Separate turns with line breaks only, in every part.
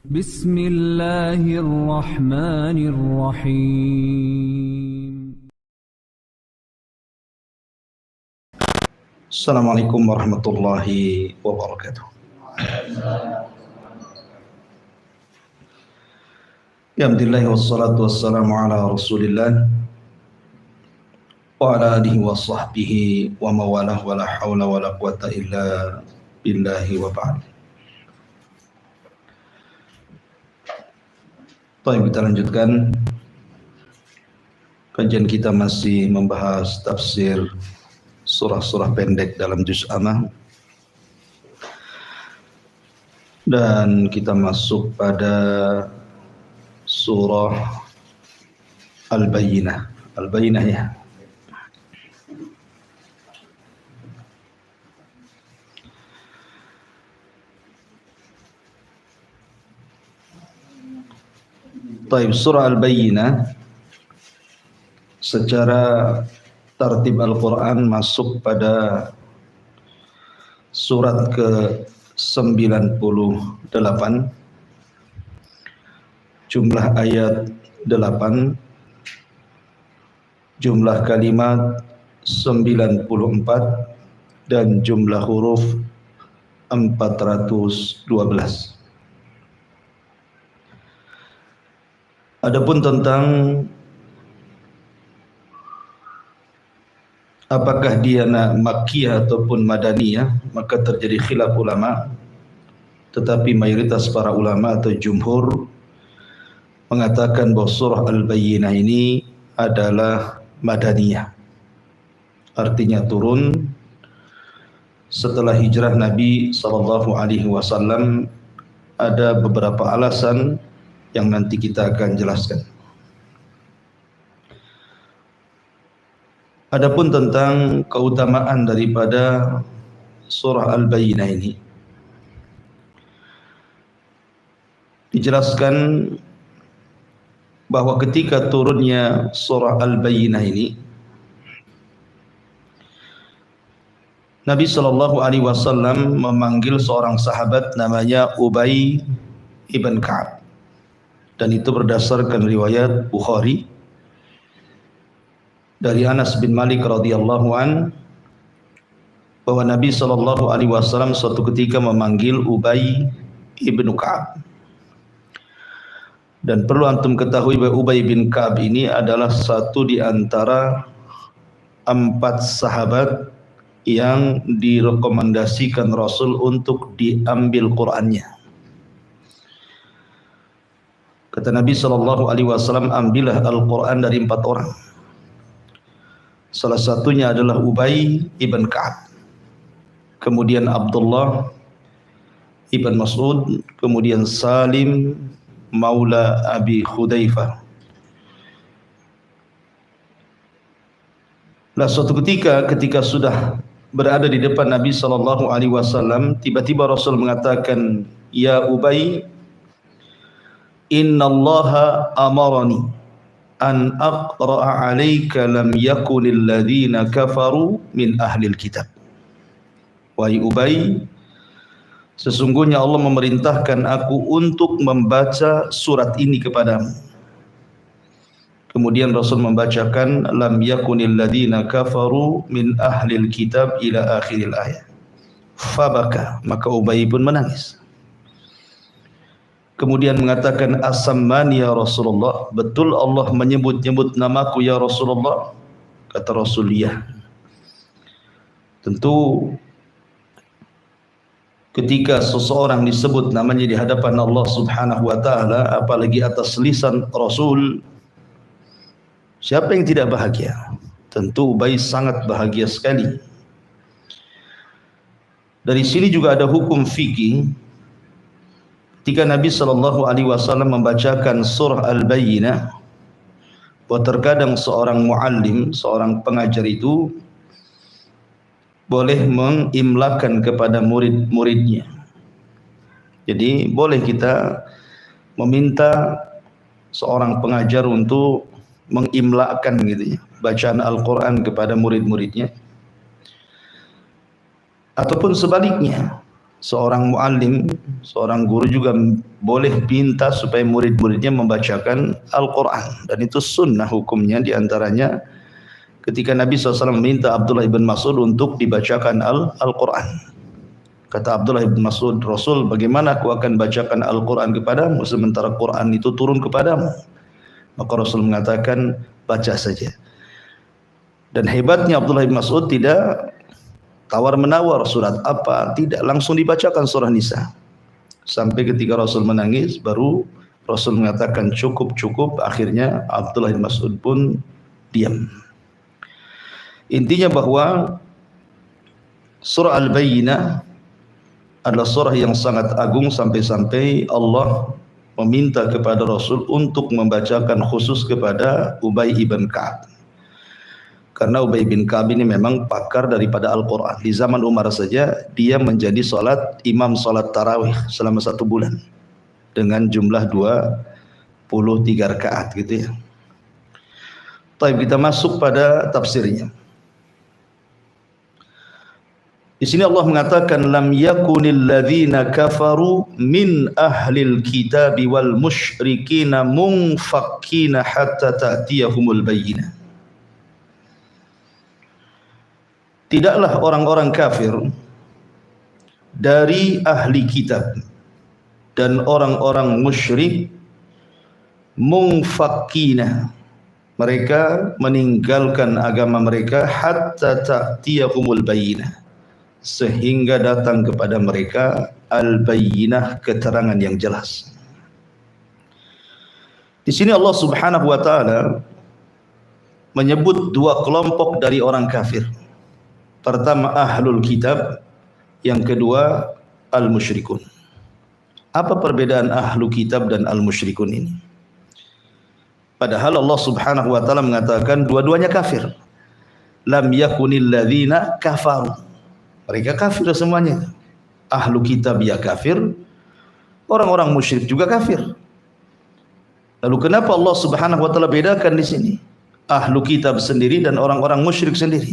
بسم الله الرحمن الرحيم.
Assalamualaikum warahmatullahi wabarakatuh. Alhamdulillah wassalatu wassalamu ala rasulillah wa ala alihi wa sahbihi wa mawalah wa la hawla wa la quwata illa billahi wa ba'd. Baik, kita lanjutkan kajian kita, masih membahas tafsir surah-surah pendek dalam juz Amma, dan kita masuk pada surah Al-Bayyinah. Al-Bayyinah ya. Taib, surah Al-Bayyinah secara tartib Al-Quran masuk pada surat ke-98, jumlah ayat 8, jumlah kalimat 94, dan jumlah huruf 412. Adapun tentang apakah dia Makkiyah ataupun Madaniyah, maka terjadi khilaf ulama, tetapi mayoritas para ulama atau jumhur mengatakan bahwa surah Al-Bayyinah ini adalah Madaniyah, artinya turun setelah hijrah Nabi SAW. Ada beberapa alasan yang nanti kita akan jelaskan. Adapun tentang keutamaan daripada surah Al-Bayyinah ini, dijelaskan bahwa ketika turunnya surah Al-Bayyinah ini, Nabi SAW memanggil seorang sahabat namanya Ubay ibn Ka'ab, dan itu berdasarkan riwayat Bukhari dari Anas bin Malik radhiyallahu an, bahwa Nabi SAW suatu ketika memanggil Ubay ibn Ka'ab. Dan perlu antum ketahui bahwa Ubay bin Ka'ab ini adalah satu di antara 4 sahabat yang direkomendasikan Rasul untuk diambil Qur'annya. Kata Nabi SAW, ambillah Al-Quran dari 4 orang. Salah satunya adalah Ubay ibn Ka'ab, kemudian Abdullah ibn Mas'ud, kemudian Salim maula Abi Hudzaifah. Nah, suatu ketika sudah berada di depan Nabi SAW, tiba-tiba Rasul mengatakan, "Ya Ubay, innallaha amarani an aqra'a 'alaika lam yakunil ladzina kafaru min ahlil kitab." Wahai Ubay, sesungguhnya Allah memerintahkan aku untuk membaca surat ini kepadamu. Kemudian Rasul membacakan lam yakunil ladzina kafaru min ahlil kitab ila akhiril ayat. Fabaka, maka Ubay pun menangis. Kemudian mengatakan, asammani ya Rasulullah, betul Allah menyebut-nyebut namaku ya Rasulullah? Kata Rasul, ya. Tentu ketika seseorang disebut namanya di hadapan Allah Subhanahu wa taala, apalagi atas lisan Rasul, siapa yang tidak bahagia? Tentu Ubay sangat bahagia sekali. Dari sini juga ada hukum fikih. Ketika Nabi SAW membacakan surah Al-Bayyinah, bahwa terkadang seorang muallim, seorang pengajar itu boleh mengimlakan kepada murid-muridnya. Jadi boleh kita meminta seorang pengajar untuk mengimlakan gitu ya, bacaan Al-Quran kepada murid-muridnya. Ataupun sebaliknya, seorang muallim, seorang guru juga boleh minta supaya murid-muridnya membacakan Al-Quran, dan itu sunnah hukumnya. Diantaranya ketika Nabi SAW meminta Abdullah ibn Mas'ud untuk dibacakan Al-Quran. Kata Abdullah ibn Mas'ud, Rasul, bagaimana aku akan bacakan Al-Quran kepadamu sementara Quran itu turun kepadamu? Maka Rasul mengatakan, baca saja. Dan hebatnya Abdullah ibn Mas'ud tidak tawar-menawar surat apa, tidak, langsung dibacakan surah Nisa. Sampai ketika Rasul menangis, baru Rasul mengatakan cukup. Akhirnya Abdullah bin Mas'ud pun diam. Intinya bahwa surah Al-Bayyinah adalah surah yang sangat agung, sampai-sampai Allah meminta kepada Rasul untuk membacakan khusus kepada Ubay ibn Ka'ab. Karena Ubay bin Ka'ab ini memang pakar daripada Al-Quran. Di zaman Umar saja dia menjadi imam salat tarawih selama 1 bulan dengan jumlah 23 rakaat gitu ya. Baik, kita masuk pada tafsirnya. Di sini Allah mengatakan, lam yakunil ladzina kafaru min ahlil kitabi wal musyrikina munfakkina hatta ta'tiyahumul bayyinah. Tidaklah orang-orang kafir dari ahli kitab dan orang-orang musyrik munfakkina, mereka meninggalkan agama mereka, hatta ta'tiyahumul bayyinah, sehingga datang kepada mereka al-bayyinah, keterangan yang jelas. Di sini Allah Subhanahu wa taala menyebut 2 kelompok dari orang kafir. Pertama ahlul kitab, yang kedua al-musyrikun. Apa perbedaan ahlu kitab dan al-musyrikun ini? Padahal Allah Subhanahu wa taala mengatakan dua-duanya kafir. Lam yakunil ladzina kafaru. Mereka kafir semuanya. Ahlu kitab ya kafir, orang-orang musyrik juga kafir. Lalu kenapa Allah Subhanahu wa taala bedakan di sini? Ahlu kitab sendiri dan orang-orang musyrik sendiri.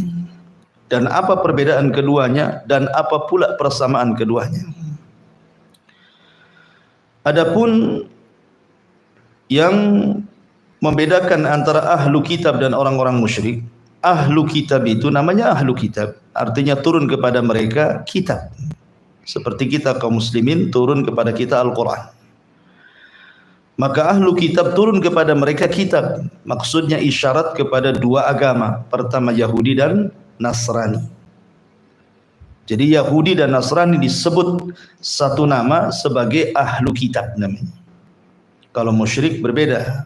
Dan apa perbedaan keduanya dan apa pula persamaan keduanya? Adapun yang membedakan antara ahlu kitab dan orang-orang musyrik, ahlu kitab itu namanya ahlu kitab, artinya turun kepada mereka kitab. Seperti kita kaum muslimin turun kepada kita Al-Quran. Maka ahlu kitab turun kepada mereka kitab. Maksudnya isyarat kepada 2 agama. Pertama Yahudi dan Nasrani. Jadi Yahudi dan Nasrani disebut satu nama sebagai ahlu kitab namanya. Kalau musyrik berbeda.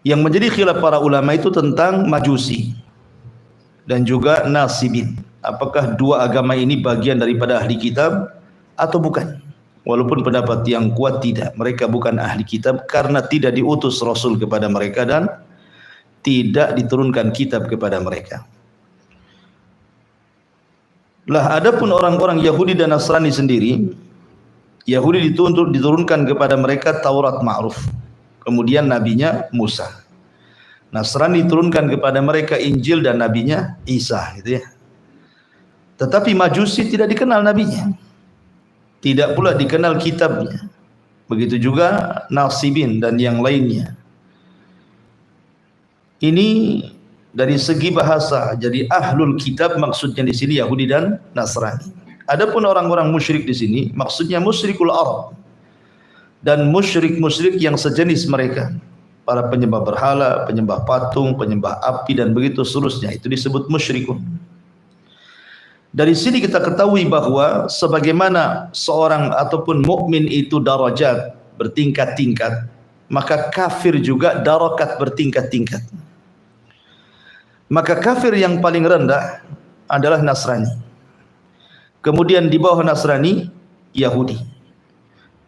Yang menjadi khilaf para ulama itu tentang Majusi dan juga Nasibin. Apakah 2 agama ini bagian daripada ahli kitab atau bukan? Walaupun pendapat yang kuat tidak, mereka bukan ahli kitab karena tidak diutus Rasul kepada mereka dan tidak diturunkan kitab kepada mereka. Lah adapun orang-orang Yahudi dan Nasrani sendiri, Yahudi diturunkan kepada mereka Taurat ma'ruf, kemudian nabinya Musa. Nasrani diturunkan kepada mereka Injil dan nabinya Isa, gitu ya. Tetapi Majusi tidak dikenal nabinya, tidak pula dikenal kitabnya. Begitu juga Nasibin dan yang lainnya. Ini dari segi bahasa, jadi ahlul kitab maksudnya di sini Yahudi dan Nasrani. Adapun orang-orang musyrik di sini maksudnya musyrikul Arab dan musyrik-musyrik yang sejenis mereka, para penyembah berhala, penyembah patung, penyembah api dan begitu seterusnya, itu disebut musyrikun. Dari sini kita ketahui bahwa sebagaimana seorang ataupun mukmin itu darajat bertingkat-tingkat, maka kafir juga darakat bertingkat-tingkat. Maka kafir yang paling rendah adalah Nasrani. Kemudian di bawah Nasrani, Yahudi.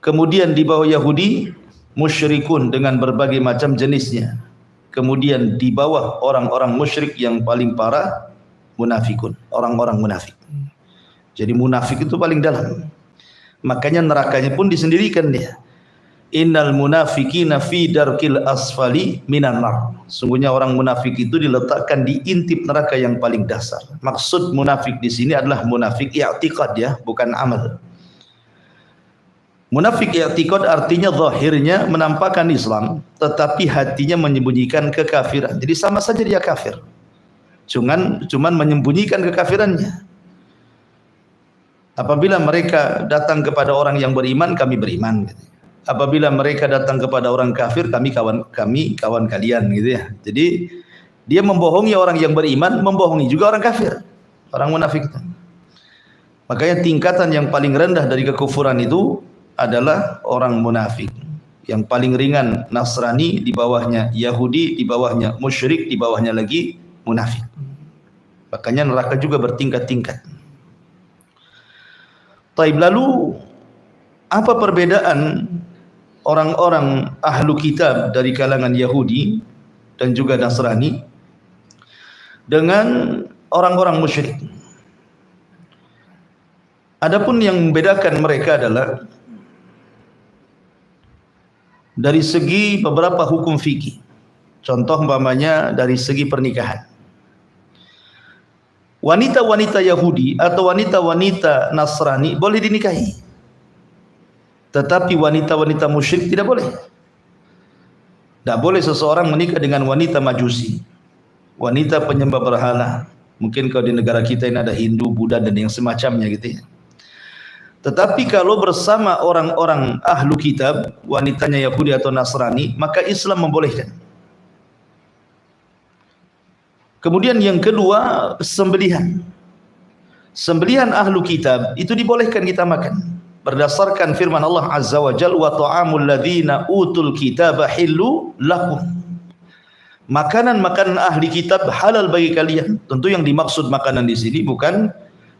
Kemudian di bawah Yahudi, musyrikun dengan berbagai macam jenisnya. Kemudian di bawah orang-orang musyrik yang paling parah, munafikun, orang-orang munafik. Jadi munafik itu paling dalam. Makanya nerakanya pun disendirikan dia. innal munafiqina fi darkil asfali minan nar. Sungguhnya orang munafik itu diletakkan di intip neraka yang paling dasar. Maksud munafik di sini adalah munafik i'tiqad ya, bukan amal. Munafik i'tiqad artinya zahirnya menampakkan Islam, tetapi hatinya menyembunyikan kekafiran. Jadi sama saja dia kafir. Cuman menyembunyikan kekafirannya. Apabila mereka datang kepada orang yang beriman, kami beriman. Apabila mereka datang kepada orang kafir, kami kawan kalian gitu ya. Jadi dia membohongi orang yang beriman, membohongi juga orang kafir, orang munafik. Makanya tingkatan yang paling rendah dari kekufuran itu adalah orang munafik. Yang paling ringan Nasrani, di bawahnya Yahudi, di bawahnya musyrik, di bawahnya lagi munafik. Makanya neraka juga bertingkat-tingkat. Taib, lalu apa perbedaan orang-orang ahlu kitab dari kalangan Yahudi dan juga Nasrani dengan orang-orang musyrik? Adapun yang membedakan mereka adalah dari segi beberapa hukum fikih. Contoh umpamanya dari segi pernikahan. Wanita-wanita Yahudi atau wanita-wanita Nasrani boleh dinikahi, tetapi wanita-wanita musyrik tidak boleh. Tidak boleh seseorang menikah dengan wanita Majusi, wanita penyembah berhala. Mungkin kalau di negara kita ini ada Hindu, Buddha dan yang semacamnya gitu ya. Tetapi kalau bersama orang-orang ahlu kitab, wanitanya Yahudi atau Nasrani, maka Islam membolehkan. Kemudian yang kedua, sembelihan. Sembelihan ahlu kitab itu dibolehkan kita makan. Berdasarkan firman Allah Azza wa Jalla, wa ta'amul ladzina utul kitaba hillu lakum. Makanan-makanan ahli kitab halal bagi kalian. Tentu yang dimaksud makanan di sini bukan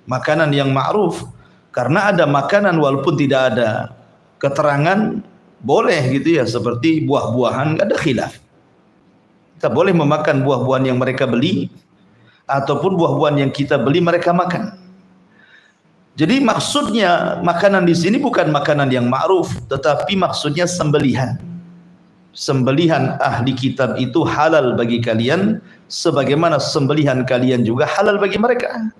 makanan yang ma'ruf. Karena ada makanan walaupun tidak ada keterangan boleh gitu ya, seperti buah-buahan, ada khilaf. Kita boleh memakan buah-buahan yang mereka beli ataupun buah-buahan yang kita beli mereka makan. Jadi maksudnya makanan di sini bukan makanan yang ma'ruf, tetapi maksudnya sembelihan. Sembelihan ahli kitab itu halal bagi kalian sebagaimana sembelihan kalian juga halal bagi mereka.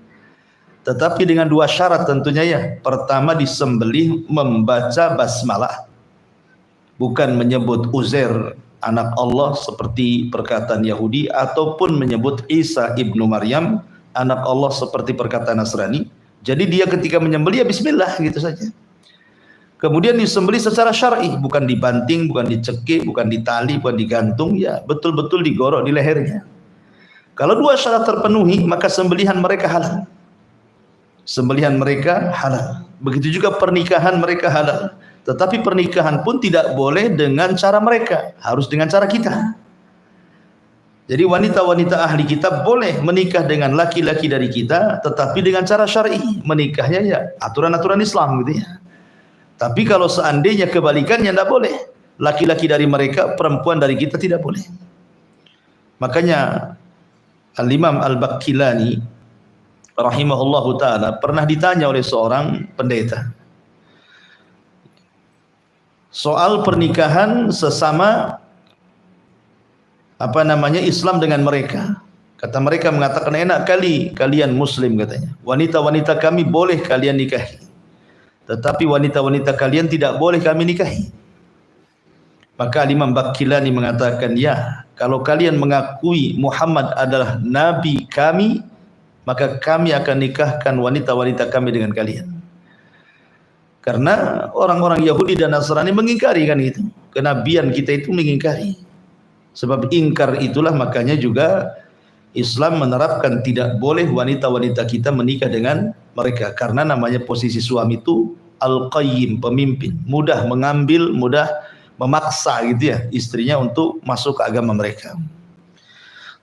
Tetapi dengan dua syarat tentunya ya. Pertama, disembelih membaca basmalah, bukan menyebut Uzair anak Allah seperti perkataan Yahudi, ataupun menyebut Isa ibnu Maryam anak Allah seperti perkataan Nasrani. Jadi dia ketika menyembelih ya bismillah gitu saja. Kemudian disembelih secara syar'i, bukan dibanting, bukan dicekik, bukan ditali, bukan digantung, ya betul-betul digorok di lehernya. Kalau dua syarat terpenuhi, maka sembelihan mereka halal. Sembelihan mereka halal. Begitu juga pernikahan mereka halal. Tetapi pernikahan pun tidak boleh dengan cara mereka, harus dengan cara kita. Jadi wanita-wanita ahli kitab boleh menikah dengan laki-laki dari kita, tetapi dengan cara syar'i. Menikahnya ya aturan-aturan Islam gitu ya. Tapi kalau seandainya kebalikannya tidak boleh. Laki-laki dari mereka, perempuan dari kita tidak boleh. Makanya Al-Imam Al-Baqillani rahimahullahu ta'ala pernah ditanya oleh seorang pendeta soal pernikahan sesama Islam dengan mereka. Kata mereka mengatakan, enak kali kalian muslim katanya, wanita-wanita kami boleh kalian nikahi, tetapi wanita-wanita kalian tidak boleh kami nikahi. Maka Imam Baqillani mengatakan, ya, kalau kalian mengakui Muhammad adalah nabi kami, maka kami akan nikahkan wanita-wanita kami dengan kalian. Karena orang-orang Yahudi dan Nasrani mengingkari kan itu. Kenabian kita itu mengingkari. Sebab ingkar itulah makanya juga Islam menerapkan tidak boleh wanita-wanita kita menikah dengan mereka. Karena namanya posisi suami itu al-qayyim, pemimpin. Mudah mengambil, mudah memaksa gitu ya istrinya untuk masuk ke agama mereka.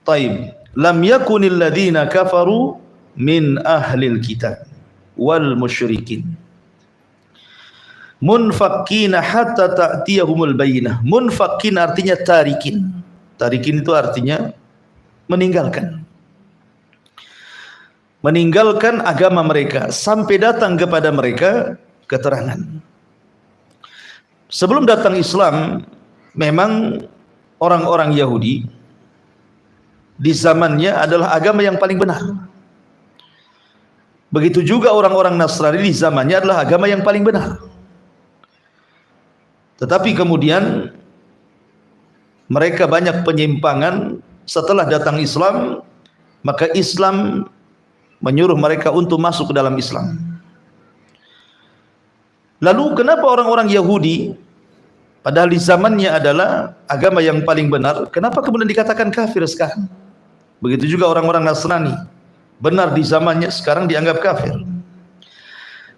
Taib. Lam yakunil ladzina kafaru min ahlil kitab wal musyrikin munfakkina hatta ta'tiyahumul bayyinah. Munfakkin artinya tarikin. Tarikin itu artinya meninggalkan. Meninggalkan agama mereka sampai datang kepada mereka keterangan. Sebelum datang Islam, memang orang-orang Yahudi di zamannya adalah agama yang paling benar. Begitu juga orang-orang Nasrani di zamannya adalah agama yang paling benar. Tetapi kemudian mereka banyak penyimpangan. Setelah datang Islam, maka Islam menyuruh mereka untuk masuk ke dalam Islam. Lalu kenapa orang-orang Yahudi, padahal di zamannya adalah agama yang paling benar, kenapa kemudian dikatakan kafir sekarang? Begitu juga orang-orang Nasrani, benar di zamannya, sekarang dianggap kafir.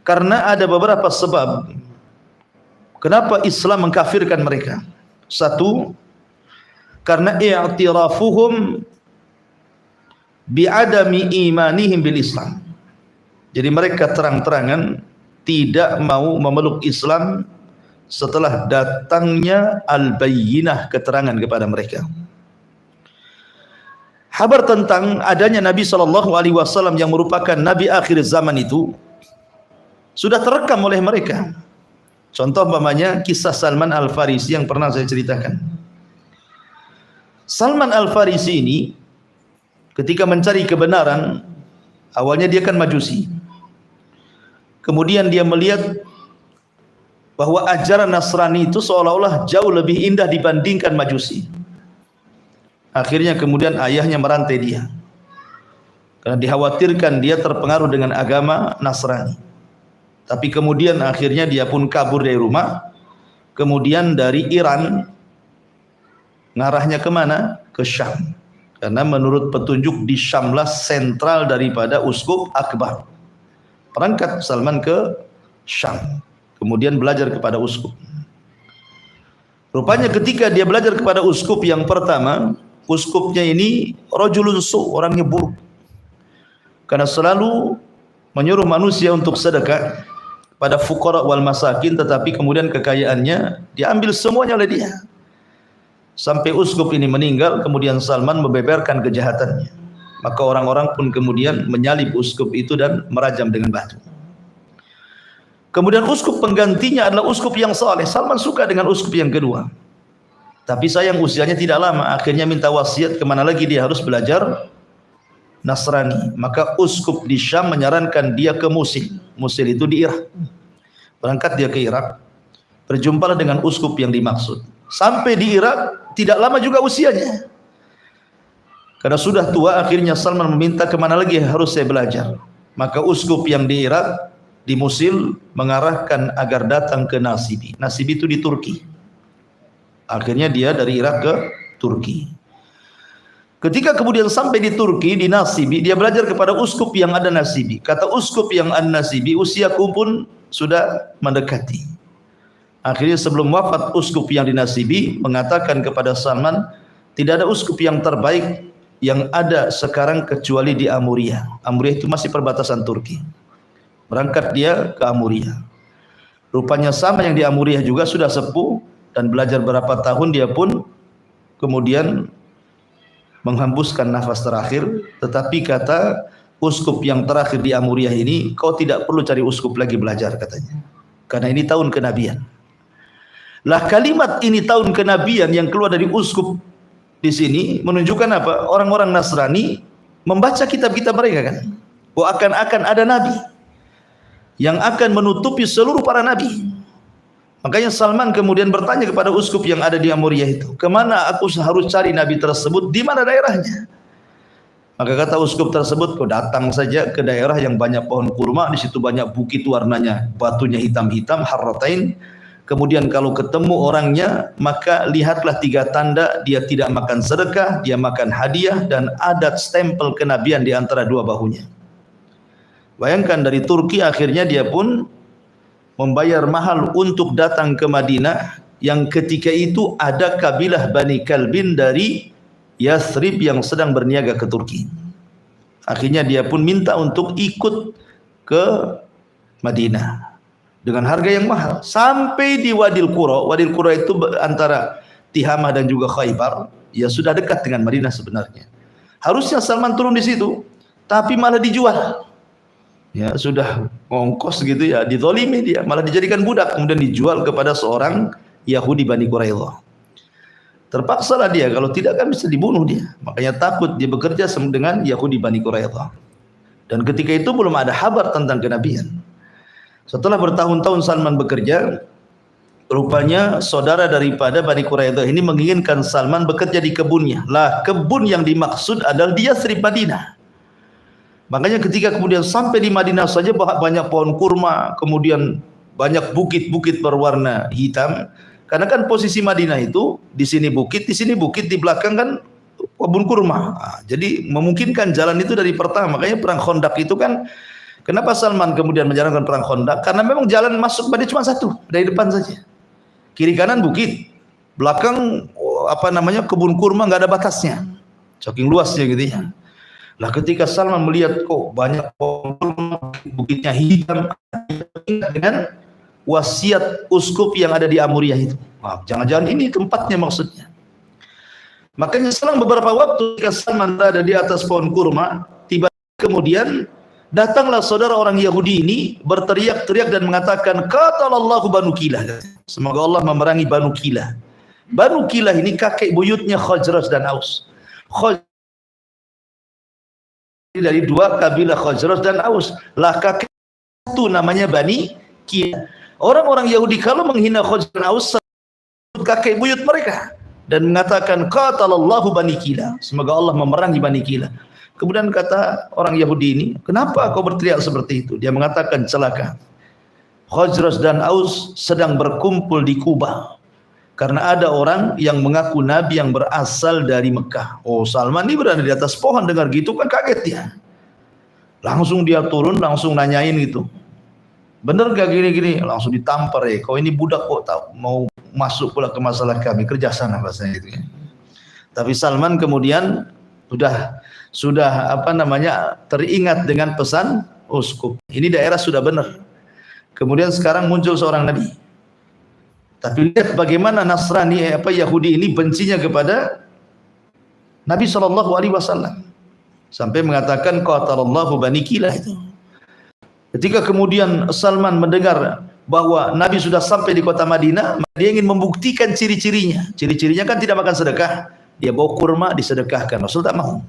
Karena ada beberapa sebab kenapa Islam mengkafirkan mereka. Satu, karena i'tirafuhum bi'adami imanihim bil Islam. Jadi mereka terang-terangan tidak mau memeluk Islam setelah datangnya al-bayyinah, keterangan kepada mereka. Kabar tentang adanya Nabi SAW yang merupakan Nabi akhir zaman itu sudah terekam oleh mereka. Contoh umpamanya kisah Salman Al-Farisi yang pernah saya ceritakan. Salman Al-Farisi ini ketika mencari kebenaran, awalnya dia kan Majusi. Kemudian dia melihat bahwa ajaran Nasrani itu seolah-olah jauh lebih indah dibandingkan Majusi. Akhirnya kemudian ayahnya merantai dia, karena dikhawatirkan dia terpengaruh dengan agama Nasrani. Tapi kemudian akhirnya dia pun kabur dari rumah. Kemudian dari Iran ngarahnya kemana? Ke Syam. Karena menurut petunjuk di Syamlah sentral daripada Uskup Akbar. Berangkat Salman ke Syam, kemudian belajar kepada uskup. Rupanya ketika dia belajar kepada uskup yang pertama, uskupnya ini rajulun su, orangnya buruk. Karena selalu menyuruh manusia untuk sedekah pada fuqara wal masakin, tetapi kemudian kekayaannya diambil semuanya oleh dia. Sampai uskup ini meninggal, kemudian Salman membeberkan kejahatannya. Maka orang-orang pun kemudian menyalib uskup itu dan merajam dengan batu. Kemudian uskup penggantinya adalah uskup yang saleh. Salman suka dengan uskup yang kedua. Tapi sayang usianya tidak lama. Akhirnya minta wasiat kemana lagi dia harus belajar Nasrani. Maka uskup di Syam menyarankan dia ke Musil. Musil itu di Irak. Berangkat dia ke Irak. Berjumpalah dengan uskup yang dimaksud. Sampai di Irak tidak lama juga usianya. Karena sudah tua, akhirnya Salman meminta kemana lagi harus saya belajar. Maka uskup yang di Irak, di Musil, mengarahkan agar datang ke Nasibi. Nasibi itu di Turki. Akhirnya dia dari Irak ke Turki. Ketika kemudian sampai di Turki, di Nasibi, dia belajar kepada uskup yang ada Nasibi. Kata uskup yang ada Nasibi, usiaku pun sudah mendekati. Akhirnya sebelum wafat, uskup yang di Nasibi mengatakan kepada Salman, tidak ada uskup yang terbaik yang ada sekarang kecuali di Amuria. Amuria itu masih perbatasan Turki. Berangkat dia ke Amuria. Rupanya sama yang di Amuria juga sudah sepuh dan belajar berapa tahun, dia pun kemudian menghembuskan nafas terakhir. Tetapi kata uskup yang terakhir di Amuria ini, kau tidak perlu cari uskup lagi belajar, katanya. Karena ini tahun kenabian. Lah kalimat ini tahun kenabian yang keluar dari uskup di sini menunjukkan apa? Orang-orang Nasrani membaca kitab-kitab mereka kan, bahwa akan ada nabi yang akan menutupi seluruh para nabi. Makanya Salman kemudian bertanya kepada uskup yang ada di Amuria itu, kemana aku harus cari nabi tersebut, di mana daerahnya? Maka kata uskup tersebut, kau datang saja ke daerah yang banyak pohon kurma, di situ banyak bukit warnanya, batunya hitam-hitam, harratain. Kemudian kalau ketemu orangnya, maka lihatlah 3 tanda, dia tidak makan sedekah, dia makan hadiah, dan ada stempel kenabian di antara 2 bahunya. Bayangkan dari Turki, akhirnya dia pun membayar mahal untuk datang ke Madinah, yang ketika itu ada kabilah Bani Kalbin dari Yathrib yang sedang berniaga ke Turki. Akhirnya dia pun minta untuk ikut ke Madinah dengan harga yang mahal, sampai di Wadil Qura. Wadil Qura itu antara Tihamah dan juga Khaybar, ya sudah dekat dengan Madinah sebenarnya. Harusnya Salman turun di situ, tapi malah dijual. Ya, sudah ngongkos gitu ya, dizalimi dia, malah dijadikan budak, kemudian dijual kepada seorang Yahudi Bani Quraidah. Terpaksalah dia, kalau tidak kan bisa dibunuh dia. Makanya takut dia bekerja dengan Yahudi Bani Quraidah. Dan ketika itu belum ada kabar tentang kenabian. Setelah bertahun-tahun Salman bekerja, rupanya saudara daripada Bani Quraidah ini menginginkan Salman bekerja di kebunnya. Lah, kebun yang dimaksud adalah di Yathrib Madinah. Makanya ketika kemudian sampai di Madinah saja banyak pohon kurma, kemudian banyak bukit-bukit berwarna hitam. Karena kan posisi Madinah itu di sini bukit, di belakang kan kebun kurma. Nah, jadi memungkinkan jalan itu dari pertama. Makanya perang Khandaq itu kan, kenapa Salman kemudian menjalankan perang Khandaq? Karena memang jalan masuk Madinah cuma satu, dari depan saja. Kiri kanan bukit, belakang kebun kurma, nggak ada batasnya, saking luasnya gitu ya. Lah ketika Salman melihat kok banyak pohon kurma, bukitnya hitam, dengan wasiat uskup yang ada di Amuriah itu. Wah, jangan-jangan ini tempatnya maksudnya. Makanya selang beberapa waktu ketika Salman berada di atas pohon kurma, tiba kemudian datanglah saudara orang Yahudi ini berteriak-teriak dan mengatakan, qatalallahu Banu Kilah. Semoga Allah memerangi Banu Kilah. Banu Kilah ini kakek buyutnya Khazraj dan Aus. Dari dua kabilah Khazraj dan Aus. Lah kakek itu namanya Bani Kilah. Orang-orang Yahudi kalau menghina Khazraj dan Aus, kakek buyut mereka, dan mengatakan qatalallahu Bani Kilah. Semoga Allah memerangi Bani Kilah. Kemudian kata orang Yahudi ini, kenapa kau berteriak seperti itu? Dia mengatakan, celaka, Khazraj dan Aus sedang berkumpul di Kuba karena ada orang yang mengaku nabi yang berasal dari Mekah. Oh, Salman ini berada di atas pohon, dengar gitu kan kaget dia. Langsung dia turun, langsung nanyain gitu, bener gak gini-gini? Langsung ditampar, ya kau ini budak kok tahu mau masuk pula ke masalah kami, kerja sana bahasanya gitu ya. Tapi Salman kemudian sudah teringat dengan pesan uskup. Ini daerah sudah benar. Kemudian sekarang muncul seorang nabi. Tapi lihat bagaimana Nasrani Yahudi ini bencinya kepada Nabi SAW, sampai mengatakan qatalallahu Bani Kilah itu. Ketika kemudian Salman mendengar bahwa Nabi sudah sampai di kota Madinah, dia ingin membuktikan ciri-cirinya. Ciri-cirinya kan tidak makan sedekah. Dia bawa kurma disedekahkan, Rasul tak mau.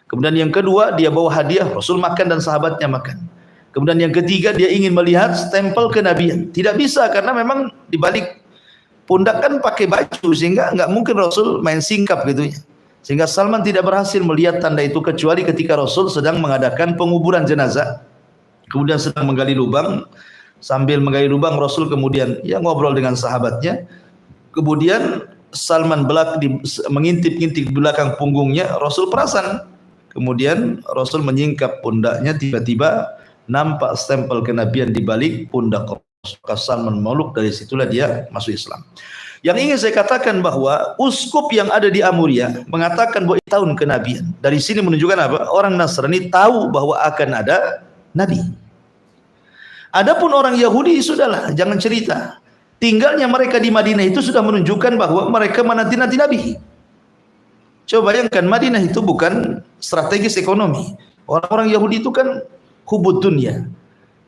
Kemudian yang kedua, dia bawa hadiah, Rasul makan dan sahabatnya makan. Kemudian yang ketiga, dia ingin melihat stempel kenabian. Tidak bisa karena memang di balik pundak kan pakai baju, sehingga nggak mungkin Rasul main singkap gitu ya. Sehingga Salman tidak berhasil melihat tanda itu kecuali ketika Rasul sedang mengadakan penguburan jenazah. Kemudian sedang menggali lubang. Sambil menggali lubang, Rasul kemudian ngobrol dengan sahabatnya. Kemudian Salman mengintip-ngintip di belakang punggungnya, Rasul perasan. Kemudian Rasul menyingkap pundaknya, tiba-tiba nampak stempel kenabian di balik pundak Rasul. Salman meluk, dari situlah dia masuk Islam. Yang ingin saya katakan bahwa uskup yang ada di Amuriah mengatakan bahwa tahun kenabian. Dari sini menunjukkan apa? Orang Nasrani tahu bahwa akan ada nabi. Adapun orang Yahudi sudahlah, jangan cerita. Tinggalnya mereka di Madinah itu sudah menunjukkan bahwa mereka menanti-nanti nabi. Coba bayangkan, Madinah itu bukan strategis ekonomi. Orang-orang Yahudi itu kan hubud dunia.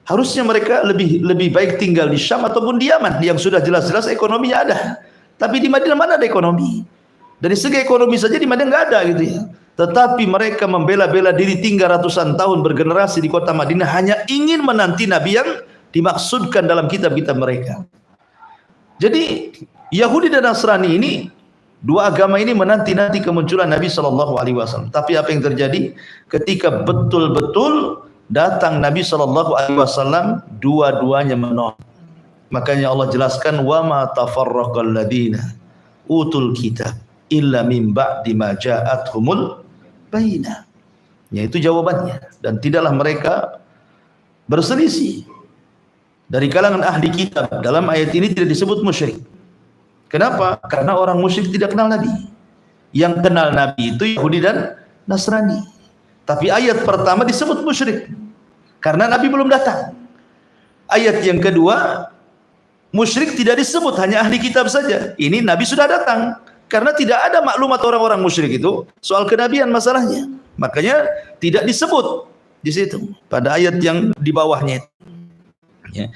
Harusnya mereka lebih baik tinggal di Syam ataupun di Yaman yang sudah jelas-jelas ekonominya ada. Tapi di Madinah mana ada ekonomi? Dari segi ekonomi saja di Madinah nggak ada gitu ya. Tetapi mereka membela-bela diri tinggal ratusan tahun bergenerasi di kota Madinah hanya ingin menanti nabi yang dimaksudkan dalam kitab-kitab mereka. Jadi Yahudi dan Nasrani ini, dua agama ini menanti-nanti kemunculan Nabi SAW. Tapi apa yang terjadi ketika betul-betul datang Nabi SAW, dua-duanya menolak. Makanya Allah jelaskan, wa ma tafarraqal ladina utul kitab illa min ba'di ma ja'athumul bayyinah. Yaitu jawabannya. Dan tidaklah mereka berselisih dari kalangan ahli kitab. Dalam ayat ini tidak disebut musyrik. Kenapa? Karena orang musyrik tidak kenal Nabi. Yang kenal Nabi itu Yahudi dan Nasrani. Tapi ayat pertama disebut musyrik karena Nabi belum datang. Ayat yang kedua, musyrik tidak disebut, hanya ahli kitab saja. Ini Nabi sudah datang. Karena tidak ada maklumat orang-orang musyrik itu soal kenabian masalahnya. Makanya tidak disebut. di situ pada ayat yang di bawahnya itu. Ya.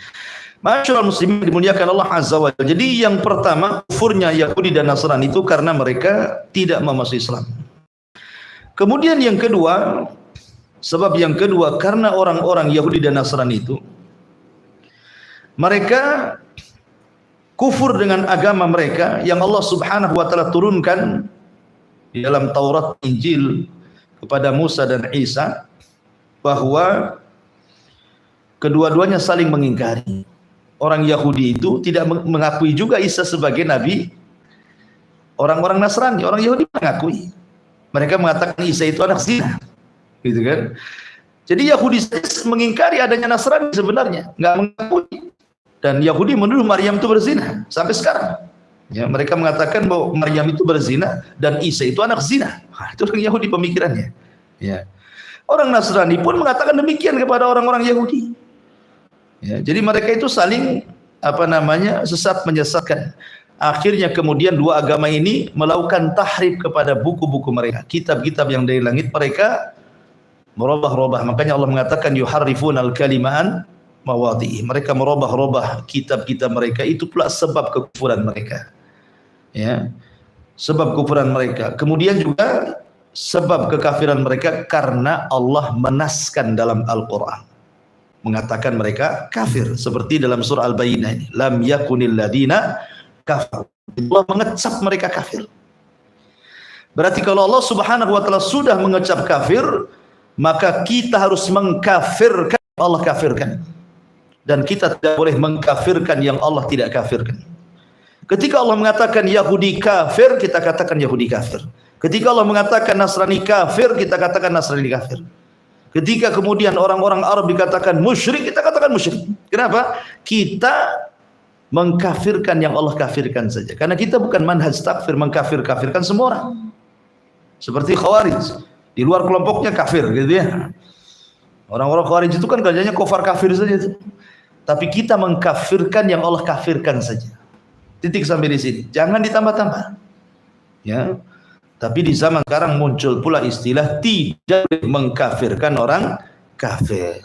Masyaallah muslimin dimuliakan Allah Azza wa Jalla. Jadi yang pertama kufurnya Yahudi dan Nasrani itu karena mereka tidak memasuki Islam. Kemudian yang kedua, sebab yang kedua karena orang-orang Yahudi dan Nasrani itu mereka kufur dengan agama mereka yang Allah Subhanahu wa taala turunkan di dalam Taurat Injil kepada Musa dan Isa, bahwa kedua-duanya saling mengingkari. Orang Yahudi itu tidak mengakui juga Isa sebagai nabi. Orang-orang Nasrani, orang Yahudi mengakui. Mereka mengatakan Isa itu anak zina, gitu kan? Jadi Yahudi mengingkari adanya Nasrani sebenarnya, nggak mengakui. Dan Yahudi menuduh Maryam itu berzina sampai sekarang. Ya, mereka mengatakan bahwa Maryam itu berzina dan Isa itu anak zina. Itu orang Yahudi pemikirannya. Ya. Orang Nasrani pun mengatakan demikian kepada orang-orang Yahudi. Ya, jadi mereka itu saling sesat menyesatkan. Akhirnya kemudian dua agama ini melakukan tahrif kepada buku-buku mereka, kitab-kitab yang dari langit mereka merubah-rubah. Makanya Allah mengatakan yuharrifunal kalimaan mawadhi'i. Mereka merubah-rubah kitab-kitab mereka, itu pula sebab kekufuran mereka. Ya. Sebab kekufuran mereka. Kemudian juga sebab kekafiran mereka karena Allah menaskan dalam Al-Qur'an, mengatakan mereka kafir, seperti dalam surah Al-Bayyinah ini, lam yakunil ladina kafir. Allah mengecap mereka kafir. Berarti kalau Allah Subhanahu wa taala sudah mengecap kafir, maka kita harus mengkafirkan Allah kafirkan. Dan kita tidak boleh mengkafirkan yang Allah tidak kafirkan. Ketika Allah mengatakan Yahudi kafir, kita katakan Yahudi kafir. Ketika Allah mengatakan Nasrani kafir, kita katakan Nasrani kafir. Ketika kemudian orang-orang Arab dikatakan musyrik, kita katakan musyrik. Kenapa? Kita mengkafirkan yang Allah kafirkan saja. Karena kita bukan manhaj takfir, mengkafir-kafirkan semua orang. Seperti Khawarij, di luar kelompoknya kafir, gitu ya. Orang-orang Khawarij itu kan kerjanya kafir kafir saja itu. Tapi kita mengkafirkan yang Allah kafirkan saja. Titik sampai di sini. Jangan ditambah-tambah. Ya. Tapi di zaman sekarang muncul pula istilah tidak mengkafirkan orang kafir.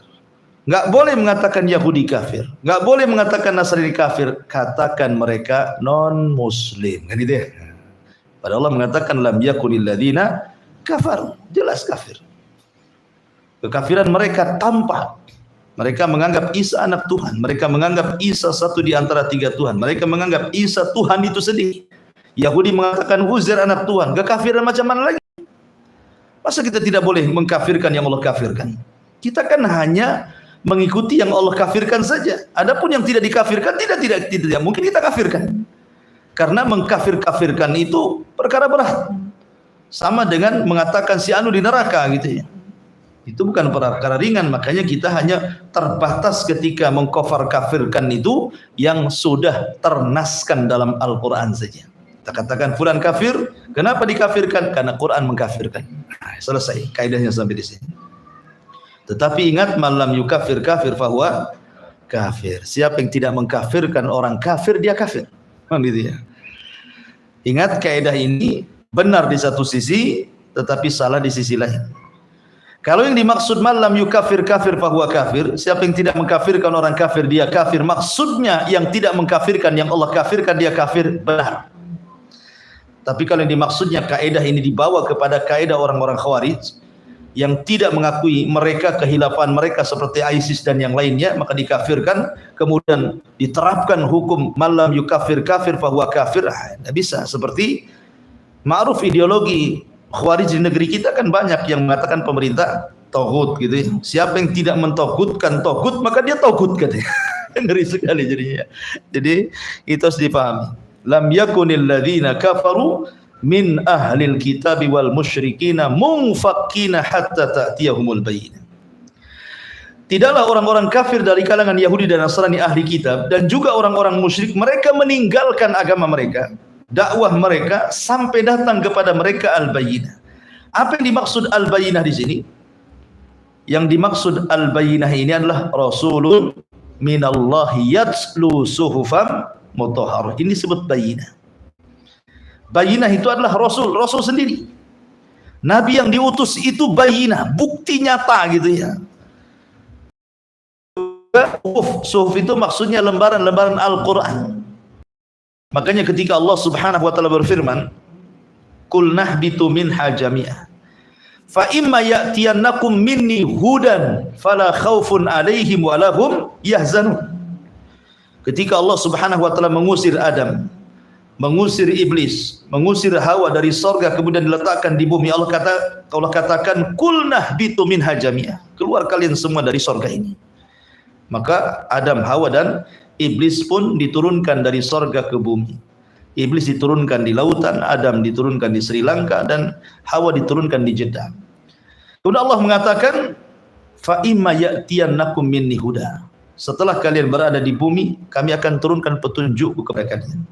Enggak boleh mengatakan Yahudi kafir, enggak boleh mengatakan Nasrani kafir, katakan mereka non muslim. Kan gitu ya. Padahal Allah mengatakan lam yakunil ladzina kafar, jelas kafir. Kekafiran mereka tampak. Mereka menganggap Isa anak Tuhan, mereka menganggap Isa satu di antara tiga Tuhan, mereka menganggap Isa Tuhan itu sendiri. Yahudi mengatakan Uzair anak Tuhan. Kekafiran macam mana lagi? Masa kita tidak boleh mengkafirkan yang Allah kafirkan? Kita kan hanya mengikuti yang Allah kafirkan saja. Adapun yang tidak dikafirkan tidak mungkin kita kafirkan. Karena mengkafir-kafirkan itu perkara berat. Sama dengan mengatakan si anu di neraka gitu ya. Itu bukan perkara ringan, makanya kita hanya terbatas ketika mengkafir-kafirkan itu yang sudah ternaskan dalam Al-Qur'an saja. Kita katakan fulan kafir, kenapa dikafirkan? Karena Quran mengkafirkan. Nah, selesai kaidahnya sampai di sini. Tetapi ingat, malam yukafir kafir fahuwa kafir. Siapa yang tidak mengkafirkan orang kafir, dia kafir. Gitu ya. Ingat, kaidah ini benar di satu sisi, tetapi salah di sisi lain. Kalau yang dimaksud malam yukafir kafir fahuwa kafir, siapa yang tidak mengkafirkan orang kafir, dia kafir. Maksudnya yang tidak mengkafirkan yang Allah kafirkan, dia kafir, benar. Tapi kalau yang dimaksudnya kaidah ini dibawa kepada kaidah orang-orang Khawarij yang tidak mengakui mereka kehilafan mereka seperti ISIS dan yang lainnya, maka dikafirkan, kemudian diterapkan hukum malam yukafir kafir fahuwa kafir. Tidak bisa. Seperti ma'ruf ideologi Khawarij di negeri kita kan banyak yang mengatakan pemerintah tauhid gitu ya. Siapa yang tidak mentauhidkan tauhid, maka dia tauhid katanya. Ngeri sekali jadinya. Jadi itu harus dipahami. Lam yakunil ladzina kafaru min ahlil kitabi wal musyrikina munfakkina hatta ta'tiyahumul bayyinah. Tidaklah orang-orang kafir dari kalangan Yahudi dan Nasrani ahli kitab dan juga orang-orang musyrik, mereka meninggalkan agama mereka, dakwah mereka sampai datang kepada mereka al-bayyinah. Apa yang dimaksud al-bayyinah di sini? Yang dimaksud al-bayyinah ini adalah rasulun minallahi yatslu suhufam mutahharah. Ini disebut bayyinah. Bayyinah itu adalah Rasul sendiri. Nabi yang diutus itu bayyinah, bukti nyata gitu ya. Suhuf itu maksudnya lembaran-lembaran Al-Quran. Makanya ketika Allah Subhanahu wa taala berfirman, "Qul nahbitu minha jami'ah. Fa imma ya'tiyannakum minni hudan fala khaufun 'alaihim wa lahum yahzanun." Ketika Allah Subhanahu wa taala mengusir Adam, mengusir iblis, mengusir Hawa dari sorga kemudian diletakkan di bumi, Allah katakan, "Qul nahbitu minha jami'ah." Keluar kalian semua dari sorga ini. Maka Adam, Hawa dan iblis pun diturunkan dari sorga ke bumi. Iblis diturunkan di lautan, Adam diturunkan di Sri Lanka, dan Hawa diturunkan di Jeddah. Kemudian Allah mengatakan, "Fa imma ya'tiyannakum minni huda." Setelah kalian berada di bumi, kami akan turunkan petunjuk kepada kalian.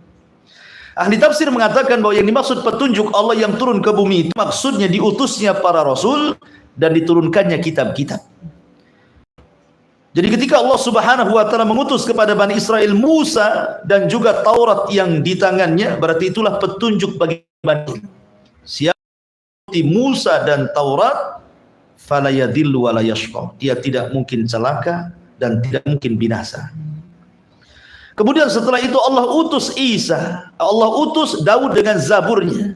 Ahli tafsir mengatakan bahwa yang dimaksud petunjuk Allah yang turun ke bumi itu maksudnya diutusnya para rasul dan diturunkannya kitab-kitab. Jadi ketika Allah Subhanahu wa taala mengutus kepada Bani Israel Musa dan juga Taurat yang di tangannya, berarti itulah petunjuk bagi Bani. Siapa Musa dan Taurat, fala yadhillu wa la yashqa. Dia tidak mungkin celaka dan tidak mungkin binasa. Kemudian setelah itu Allah utus Isa, Allah utus Daud dengan Zaburnya.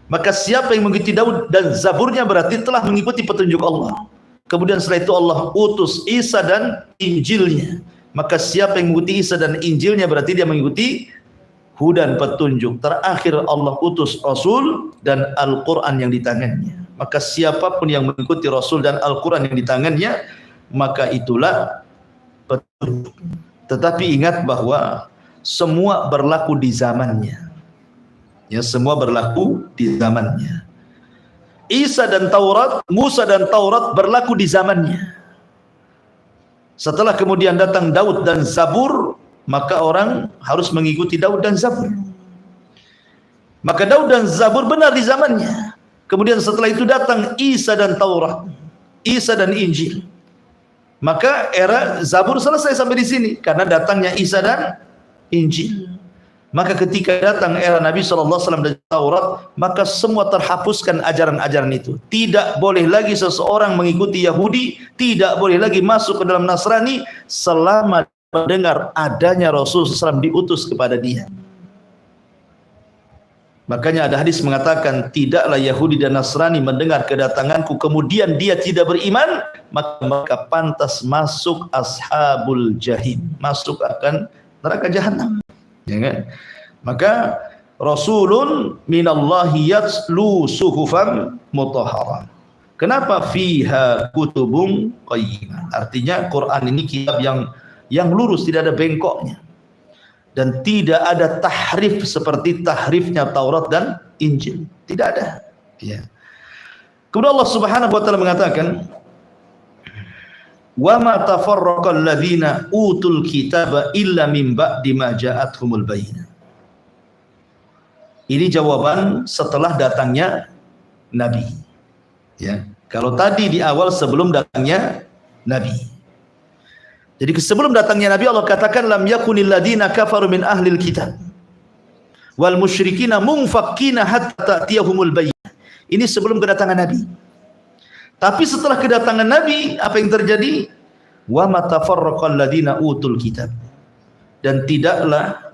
Maka siapa yang mengikuti Daud dan Zaburnya berarti telah mengikuti petunjuk Allah. Kemudian setelah itu Allah utus Isa dan Injilnya. Maka siapa yang mengikuti Isa dan Injilnya berarti dia mengikuti hudan, petunjuk. Terakhir Allah utus Rasul dan Al-Quran yang di tangannya. Maka siapapun yang mengikuti Rasul dan Al-Quran yang di tangannya, maka itulah petunjuk. Tetapi ingat bahwa semua berlaku di zamannya. Ya, semua berlaku di zamannya. Isa dan Taurat, Musa dan Taurat berlaku di zamannya. Setelah kemudian datang Daud dan Zabur, maka orang harus mengikuti Daud dan Zabur. Maka Daud dan Zabur benar di zamannya. Kemudian setelah itu datang Isa dan Taurat, Isa dan Injil. Maka era Zabur selesai sampai di sini karena datangnya Isa dan Injil. Maka ketika datang era Nabi SAW dan Taurat, maka semua terhapuskan ajaran-ajaran itu. Tidak boleh lagi seseorang mengikuti Yahudi, tidak boleh lagi masuk ke dalam Nasrani selama mendengar adanya Rasul SAW diutus kepada dia. Makanya ada hadis mengatakan, tidaklah Yahudi dan Nasrani mendengar kedatanganku kemudian dia tidak beriman, maka mereka pantas masuk ashabul jahim, masuk akan neraka jahanam. Ya kan? Maka Rasulun minallahi yatslu suhufan mutahharah. Kenapa fiha kutubun qayyimah? Artinya Quran ini kitab yang lurus, tidak ada bengkoknya. Dan tidak ada tahrif seperti tahrifnya Taurat dan Injil. Tidak ada. Ya. Kemudian Allah Subhanahu wa taala mengatakan, "Wa ma tafarraqal ladzina utul kitaba illa min ba'di ma ja'atuhumul bayyinah." Ini jawaban setelah datangnya Nabi. Ya. Kalau tadi di awal sebelum datangnya Nabi. Jadi sebelum datangnya Nabi Allah katakan lam yakunil ladzina kafaru min ahlil kitab wal musyrikina munfakkina hatta ta'tiyahumul bayyinah. Ini sebelum kedatangan Nabi. Tapi setelah kedatangan Nabi, apa yang terjadi? Wa ma tafarraqal ladzina utul kitab. Dan tidaklah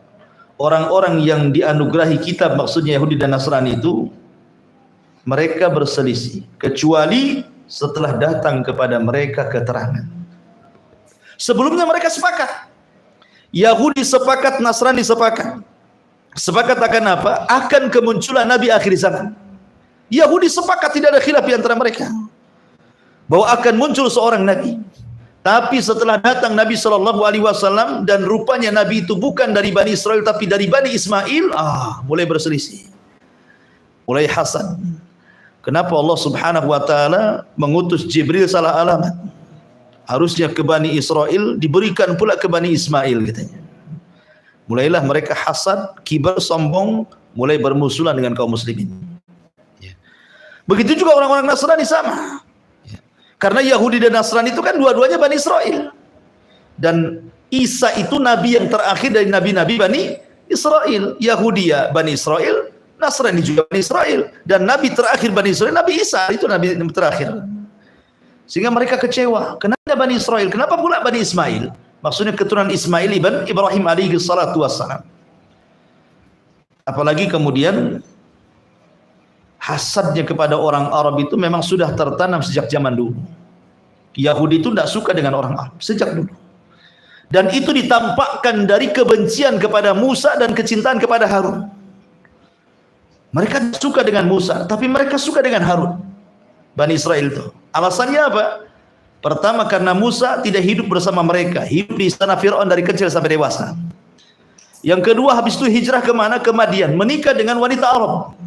orang-orang yang dianugerahi kitab, maksudnya Yahudi dan Nasrani itu, mereka berselisih kecuali setelah datang kepada mereka keterangan. Sebelumnya mereka sepakat. Yahudi sepakat, Nasrani sepakat. Sepakat akan apa? Akan kemunculan Nabi akhir zaman. Yahudi sepakat, tidak ada khilaf di antara mereka bahwa akan muncul seorang Nabi. Tapi setelah datang Nabi SAW dan rupanya Nabi itu bukan dari Bani Israel tapi dari Bani Ismail, mulai berselisih, mulai hasad. Kenapa Allah Subhanahu wa taala mengutus Jibril salah alamat? Harusnya ke Bani Israel, diberikan pula ke Bani Ismail katanya. Mulailah mereka hasad, kibar, sombong, mulai bermusuhan dengan kaum muslimin. Ya. Begitu juga orang-orang Nasrani sama. Ya. Karena Yahudi dan Nasrani itu kan dua-duanya Bani Israel. Dan Isa itu nabi yang terakhir dari nabi-nabi Bani Israel. Yahudi ya Bani Israel, Nasrani juga Bani Israel. Dan nabi terakhir Bani Israel, Nabi Isa, itu nabi terakhir. Sehingga mereka kecewa. Kenapa Bani Israel. Kenapa pula Bani Ismail? Maksudnya keturunan Ismail ibn Ibrahim alaihi salatu wassalam. Apalagi kemudian hasadnya kepada orang Arab itu memang sudah tertanam sejak zaman dulu. Yahudi itu tidak suka dengan orang Arab sejak dulu. Dan itu ditampakkan dari kebencian kepada Musa dan kecintaan kepada Harun. Mereka suka dengan Musa, tapi mereka suka dengan Harun. Bani Israel itu. Alasannya apa? Pertama, karena Musa tidak hidup bersama mereka, hidup di istana Fir'aun dari kecil sampai dewasa. Yang kedua, habis itu hijrah kemana? Ke Madian, menikah dengan wanita Arab,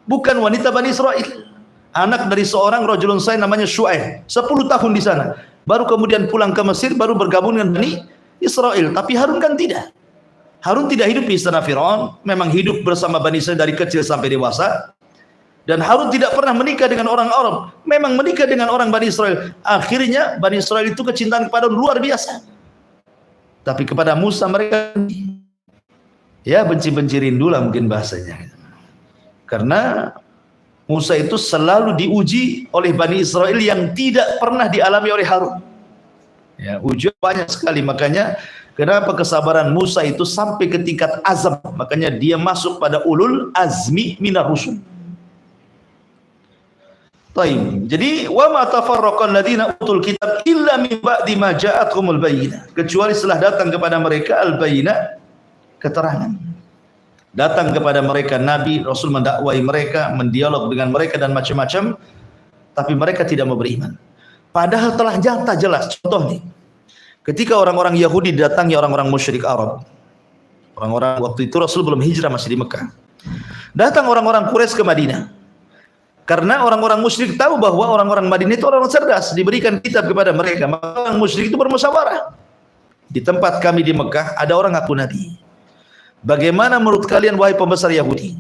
bukan wanita Bani Israel. Anak dari seorang rajulun salih namanya Syu'aib, 10 tahun di sana. Baru kemudian pulang ke Mesir, baru bergabung dengan Bani Israel. Tapi Harun kan tidak. Harun tidak hidup di istana Fir'aun, memang hidup bersama Bani Israel dari kecil sampai dewasa. Dan Harun tidak pernah menikah dengan orang Arab, memang menikah dengan orang Bani Israel. Akhirnya Bani Israel itu kecintaan kepada luar biasa. Tapi kepada Musa mereka ya benci-benci rindu lah mungkin bahasanya. Karena Musa itu selalu diuji oleh Bani Israel yang tidak pernah dialami oleh Harun. Ya, ujian banyak sekali, makanya kenapa kesabaran Musa itu sampai ke tingkat azam, makanya dia masuk pada ulul azmi minar rusul. Taib. Jadi wa ma tafarraqal ladina utul kitab illa min ba'di ma ja'atuhumul bayyinah, kecuali setelah datang kepada mereka al-bayyinah, keterangan. Datang kepada mereka nabi, rasul mendakwai mereka, mendialog dengan mereka dan macam-macam, tapi mereka tidak mau beriman. Padahal telah nyata jelas. Contoh nih, ketika orang-orang Yahudi datangi orang-orang musyrik Arab, orang-orang waktu itu Rasul belum hijrah, masih di Mekah. Datang orang-orang Quraisy ke Madinah, karena orang-orang musyrik tahu bahwa orang-orang Madinah itu orang cerdas, diberikan kitab kepada mereka. Maka orang musyrik itu bermusyawarah. Di tempat kami di Mekah ada orang ngaku nabi. Bagaimana menurut kalian wahai pembesar Yahudi?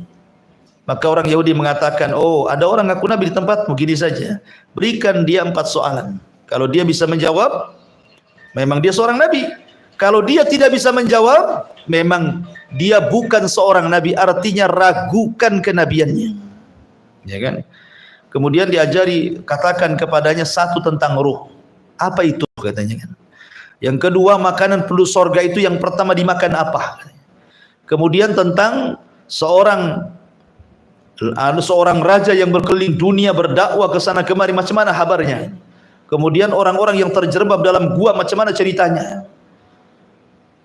Maka orang Yahudi mengatakan, oh ada orang ngaku nabi di tempatmu, gini saja, berikan dia 4 soalan. Kalau dia bisa menjawab, memang dia seorang nabi. Kalau dia tidak bisa menjawab, memang dia bukan seorang nabi, artinya ragukan kenabiannya. Ya kan? Kemudian diajari, katakan kepadanya 1 tentang ruh. Apa itu katanya kan? Yang kedua, makanan penduduk sorga itu yang pertama dimakan apa? Kemudian tentang seorang raja yang berkeliling dunia berdakwah ke sana kemari, macam mana kabarnya? Kemudian orang-orang yang terjerembab dalam gua, macam mana ceritanya?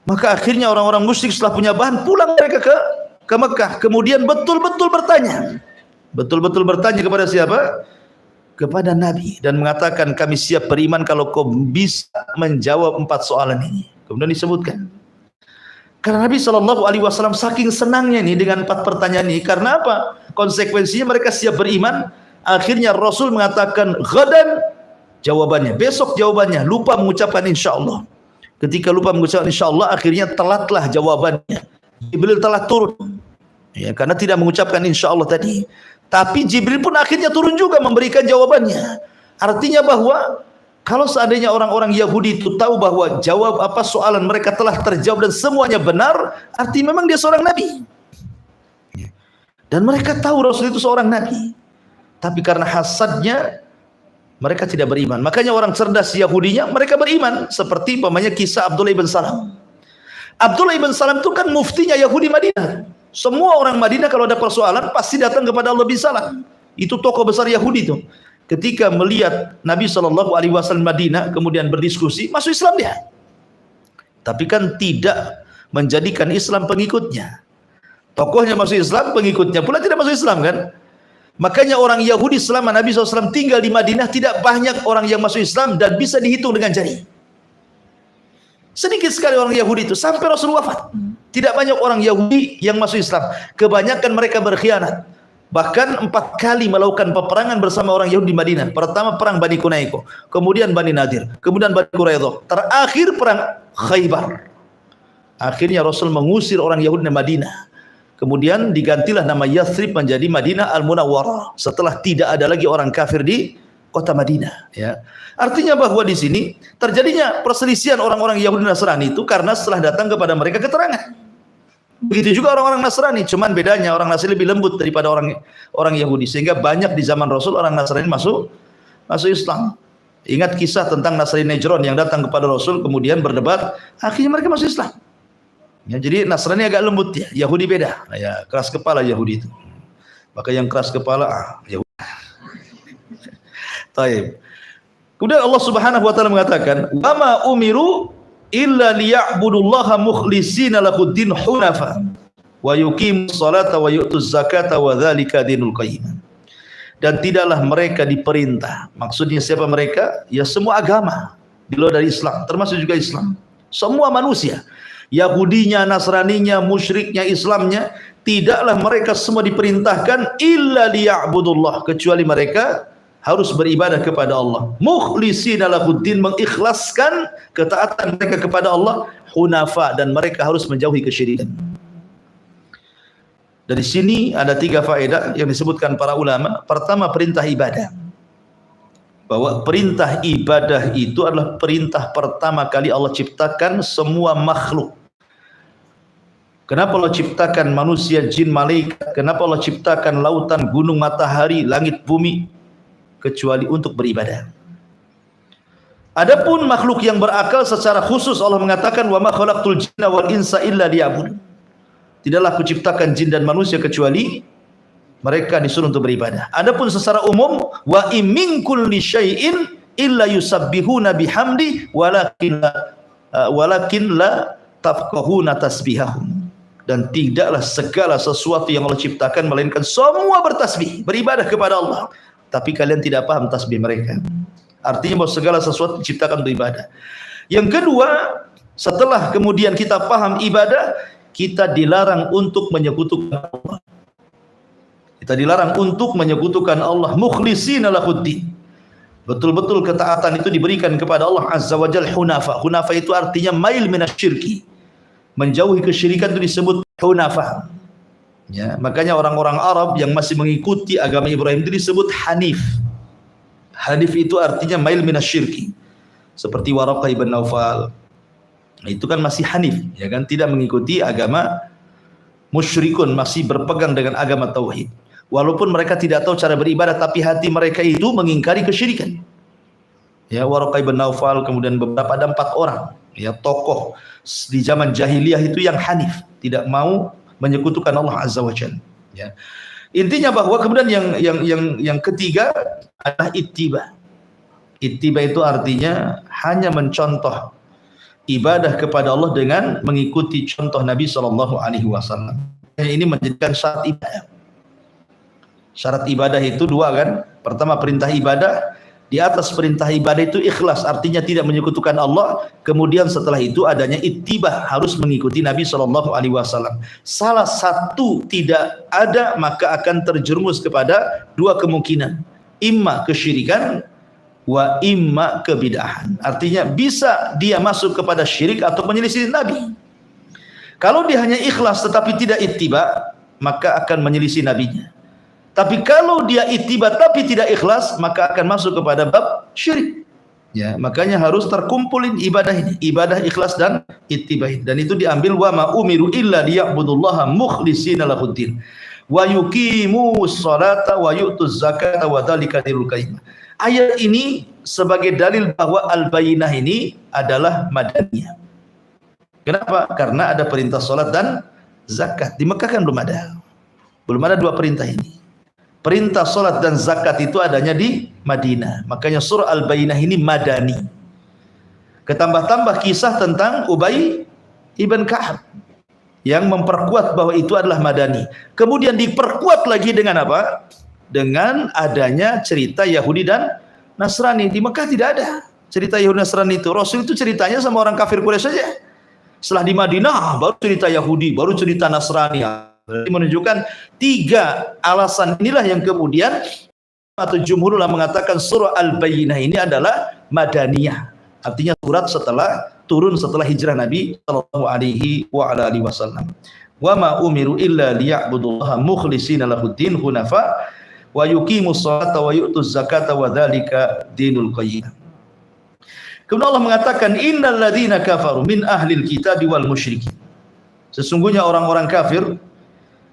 Maka akhirnya orang-orang musyrik setelah punya bahan, pulang mereka ke Mekah. Kemudian betul-betul bertanya kepada siapa? Kepada Nabi, dan mengatakan kami siap beriman kalau kau bisa menjawab 4 soalan ini. Kemudian disebutkan, karena Nabi SAW saking senangnya nih dengan 4 pertanyaan ini. Karena apa? Konsekuensinya mereka siap beriman. Akhirnya Rasul mengatakan ghadan jawabannya, besok jawabannya, lupa mengucapkan insyaallah. Ketika lupa mengucapkan insyaallah, akhirnya telatlah jawabannya. Jibril telah turun, ya, karena tidak mengucapkan insyaallah tadi. Tapi Jibril pun akhirnya turun juga memberikan jawabannya. Artinya bahwa kalau seandainya orang-orang Yahudi itu tahu bahwa jawab apa soalan mereka telah terjawab dan semuanya benar, artinya memang dia seorang nabi. Dan mereka tahu Rasul itu seorang nabi. Tapi karena hasadnya mereka tidak beriman. Makanya orang cerdas Yahudinya mereka beriman, seperti umpamanya kisah Abdullah ibn Salam. Abdullah ibn Salam itu kan muftinya Yahudi Madinah. Semua orang Madinah kalau ada persoalan pasti datang kepada Abdullah bin Salam. Itu tokoh besar Yahudi itu. Ketika melihat Nabi SAW Madinah kemudian berdiskusi, masuk Islam dia. Tapi kan tidak menjadikan Islam pengikutnya. Tokohnya masuk Islam, pengikutnya pula tidak masuk Islam kan. Makanya orang Yahudi selama Nabi SAW tinggal di Madinah tidak banyak orang yang masuk Islam dan bisa dihitung dengan jari. Sedikit sekali orang Yahudi itu sampai Rasul wafat. Tidak banyak orang Yahudi yang masuk Islam. Kebanyakan mereka berkhianat. Bahkan 4 kali melakukan peperangan bersama orang Yahudi di Madinah. Pertama perang Bani Kunaiko, kemudian Bani Nadir, kemudian Bani Quraidah, terakhir perang Khaybar. Akhirnya Rasul mengusir orang Yahudi di Madinah. Kemudian digantilah nama Yathrib menjadi Madinah Al-Munawwarah setelah tidak ada lagi orang kafir di kota Madinah, ya. Artinya bahwa di sini terjadinya perselisihan orang-orang Yahudi Nasrani itu karena setelah datang kepada mereka keterangan. Begitu juga orang-orang Nasrani, cuman bedanya orang Nasrani lebih lembut daripada orang Yahudi, sehingga banyak di zaman Rasul orang Nasrani masuk Islam. Ingat kisah tentang Nasrani Najran yang datang kepada Rasul kemudian berdebat, akhirnya mereka masuk Islam. Ya, jadi Nasrani agak lembut ya, Yahudi beda. Ya, keras kepala Yahudi itu. Maka yang keras kepala Yahudi. Taib. Kemudian Allah Subhanahu wa taala mengatakan, "Wa ma umiru illa liya'budullaha mukhlishina lahuddin hunafa wa yuqimus salata wa yu'tuz zakata wa dzalika dinul qayyim." Dan tidaklah mereka diperintah. Maksudnya siapa mereka? Ya semua agama di luar dari Islam, termasuk juga Islam. Semua manusia, Yahudinya, Nasraninya, musyriknya, Islamnya, tidaklah mereka semua diperintahkan illa liya'budullah, kecuali mereka harus beribadah kepada Allah. Mukhlishina lahuddin, mengikhlaskan ketaatan mereka kepada Allah, hunafa, dan mereka harus menjauhi kesyirikan. Dari sini ada 3 faedah yang disebutkan para ulama. Pertama, perintah ibadah. Bahwa perintah ibadah itu adalah perintah pertama kali Allah ciptakan semua makhluk. Kenapa Allah ciptakan manusia, jin, malaikat? Kenapa Allah ciptakan lautan, gunung, matahari, langit, bumi? Kecuali untuk beribadah. Adapun makhluk yang berakal secara khusus Allah mengatakan, wa ma khalaqtul jinna wal insa illa liya'budun. Tidaklah aku ciptakan jin dan manusia kecuali mereka disuruh untuk beribadah. Adapun secara umum, wa in min kulli syai'in illa yusabbihuna bihamdi walakin la tafqahuna tasbihahum. Dan tidaklah segala sesuatu yang Allah ciptakan melainkan semua bertasbih, beribadah kepada Allah, tapi kalian tidak paham tasbih mereka. Artinya bahwa segala sesuatu diciptakan beribadah. Yang kedua, setelah kemudian kita paham ibadah, kita dilarang untuk menyekutukan Allah. Kita dilarang untuk menyekutukan Allah, mukhlishina lahuddin. Betul-betul ketaatan itu diberikan kepada Allah Azza wa Jalla, hunafa. Hunafa itu artinya mail minasyirki. Menjauhi kesyirikan itu disebut hunafa. Ya, makanya orang-orang Arab yang masih mengikuti agama Ibrahim itu disebut hanif. Hanif itu artinya mail minasyirki. Seperti Waraqah ibn Naufal. Itu kan masih hanif, ya kan, tidak mengikuti agama musyrikun, masih berpegang dengan agama tauhid. Walaupun mereka tidak tahu cara beribadah, tapi hati mereka itu mengingkari kesyirikan. Ya, Waraqah ibn Naufal, kemudian beberapa, ada 4 orang, ya, tokoh di zaman jahiliyah itu yang hanif, tidak mau menyekutukan Allah Azza wa Jalla. Ya. Intinya bahwa kemudian yang ketiga adalah ittiba. Ittiba itu artinya hanya mencontoh ibadah kepada Allah dengan mengikuti contoh Nabi SAW. Ini menjadikan syarat ibadah. Syarat ibadah itu 2 kan. Pertama, perintah ibadah. Di atas perintah ibadah itu ikhlas, artinya tidak menyekutukan Allah. Kemudian setelah itu adanya ittiba, harus mengikuti Nabi SAW. Salah satu tidak ada, maka akan terjerumus kepada 2 kemungkinan. Imma kesyirikan, wa imma kebid'ahan. Artinya bisa dia masuk kepada syirik atau menyelisih Nabi. Kalau dia hanya ikhlas tetapi tidak ittiba, maka akan menyelisih nabinya. Tapi kalau dia ittiba tapi tidak ikhlas, maka akan masuk kepada bab syirik. Ya, makanya harus terkumpulin ibadah ini, ibadah ikhlas dan ittiba. Dan itu diambil wa ma umiru illa liya'budullaha mukhlishina lahuddin wa yuqimus salata wa yu'tuz zakata wa dzalika dinul qayyim. Ayat ini sebagai dalil bahwa al-bayyinah ini adalah madaniyah. Kenapa? Karena ada perintah salat dan zakat. Di Mekah kan belum ada. Belum ada 2 perintah ini. Perintah salat dan zakat itu adanya di Madinah. Makanya surah Al-Bayyinah ini madani. Ketambah-tambah kisah tentang Ubay ibn Ka'ab yang memperkuat bahwa itu adalah madani. Kemudian diperkuat lagi dengan apa? Dengan adanya cerita Yahudi dan Nasrani. Di Mekah tidak ada cerita Yahudi Nasrani itu. Rasul itu ceritanya sama orang kafir Quraisy saja. Setelah di Madinah baru cerita Yahudi, baru cerita Nasrani. Berarti menunjukkan 3 alasan inilah yang kemudian atau jumhur ulama mengatakan surah Al-Bayyinah ini adalah madaniyah. Artinya surat turun setelah hijrah Nabi sallallahu alaihi wasallam. Wa ma umiru illa liya'budullaha mukhlishina lahuddin hunafa wa yuqimus salata wa yu'tuz zakata wa dzalika dinul qayyim. Kemudian Allah mengatakan innal ladzina kafaru min ahlil kitabi wal musyrikin. Sesungguhnya orang-orang kafir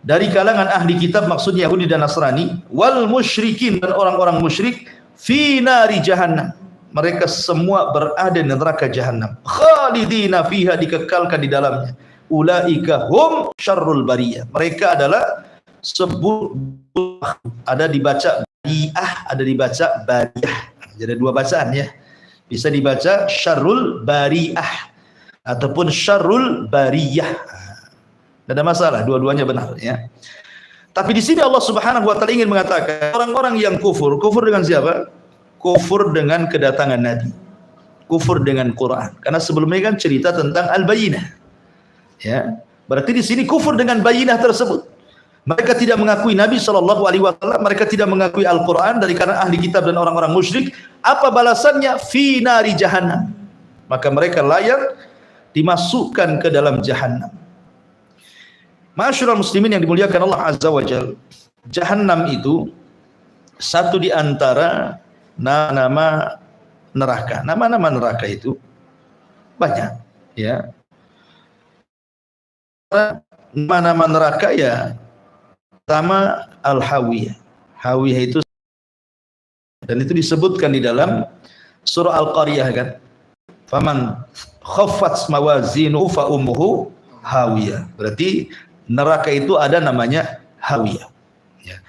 dari kalangan ahli kitab, maksudnya Yahudi dan Nasrani, wal musyrikin, dan orang-orang musyrik, fi nari jahannam, mereka semua berada di neraka jahanam. Khalidina fiha, dikekalkan di dalamnya. Ulaika hum syarrul bariyah. Mereka adalah ada dibaca bariyah, ada dibaca bariyah. Jadi dua bacaan ya. Bisa dibaca syarrul bariyah ataupun syarrul bariyah. Tidak ada masalah, dua-duanya benar ya. Tapi di sini Allah Subhanahu wa taala ingin mengatakan orang-orang yang kufur dengan siapa? Kufur dengan kedatangan Nabi. Kufur dengan Quran. Karena sebelumnya kan cerita tentang al-bayyinah. Ya. Berarti di sini kufur dengan bayyinah tersebut. Mereka tidak mengakui Nabi sallallahu alaihi wasallam, mereka tidak mengakui Al-Qur'an dari kalangan ahli kitab dan orang-orang musyrik. Apa balasannya? Fi nari jahannam. Maka mereka layak dimasukkan ke dalam jahannam. Ma'asyiral muslimin yang dimuliakan Allah Azza wa Jalla, jahannam itu satu di antara nama neraka. Nama-nama neraka itu banyak, ya. Nama-nama neraka ya, pertama Al-Hawiyah. Hawiyah itu, dan itu disebutkan di dalam surah Al-Qaryah kan. Faman khaffat mawazinu fa ummuhu hawiyah. Berarti neraka itu ada namanya hawiyah. Ya.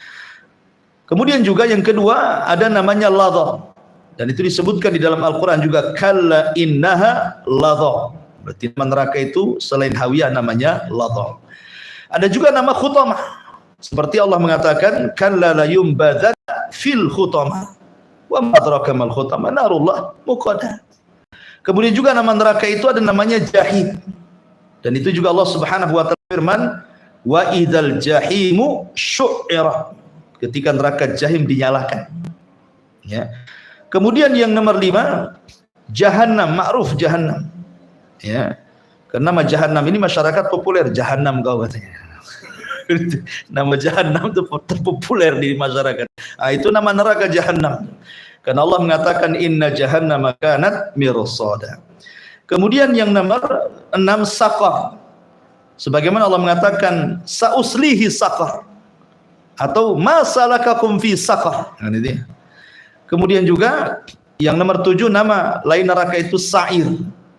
Kemudian juga yang kedua ada namanya ladha. Dan itu disebutkan di dalam Al-Quran juga, kalla innaha ladha. Berarti nama neraka itu selain hawiyah namanya ladha. Ada juga nama khutamah. Seperti Allah mengatakan, kalla la yumbadhan fil khutamah. Wa ma adraka mal khutamah, narullah muqadah. Kemudian juga nama neraka itu ada namanya jahim. Dan itu juga Allah Subhanahu wa taala firman, wa idzal jahimu syu'ira. Ketika neraka jahim dinyalakan. Ya. Kemudian yang nomor 5, jahannam, ma'ruf jahannam. Ya. Karena nama jahannam ini masyarakat populer, jahannam kau katanya. Nama jahannam itu terpopuler di masyarakat. Ah, itu nama neraka jahannam. Karena Allah mengatakan inna jahannama kanat mirsada. Kemudian yang nomor 6 saqar. Sebagaimana Allah mengatakan sauslihi saqar atau ma salakakum fi saqar. Nah, ini dia. Kemudian juga yang nomor 7 nama lain neraka itu sa'ir.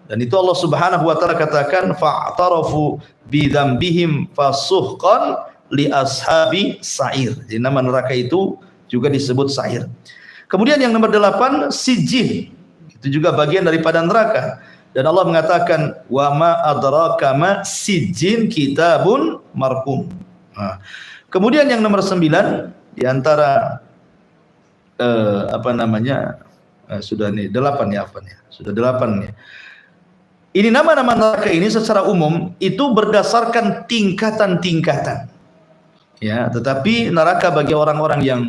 Dan itu Allah Subhanahu wa taala katakan fa'tarafu bi dzambihim fasuhqan li ashabi sa'ir. Jadi nama neraka itu juga disebut sa'ir. Kemudian yang nomor 8 sijjin. Itu juga bagian daripada neraka. Dan Allah mengatakan wa ma adraka ma sijjin kitabun marqum. Nah, kemudian yang nomor 9 di antara sudah nih 8 ya, sudah 8 nih. Ini nama-nama neraka ini secara umum itu berdasarkan tingkatan-tingkatan. Ya, tetapi neraka bagi orang-orang yang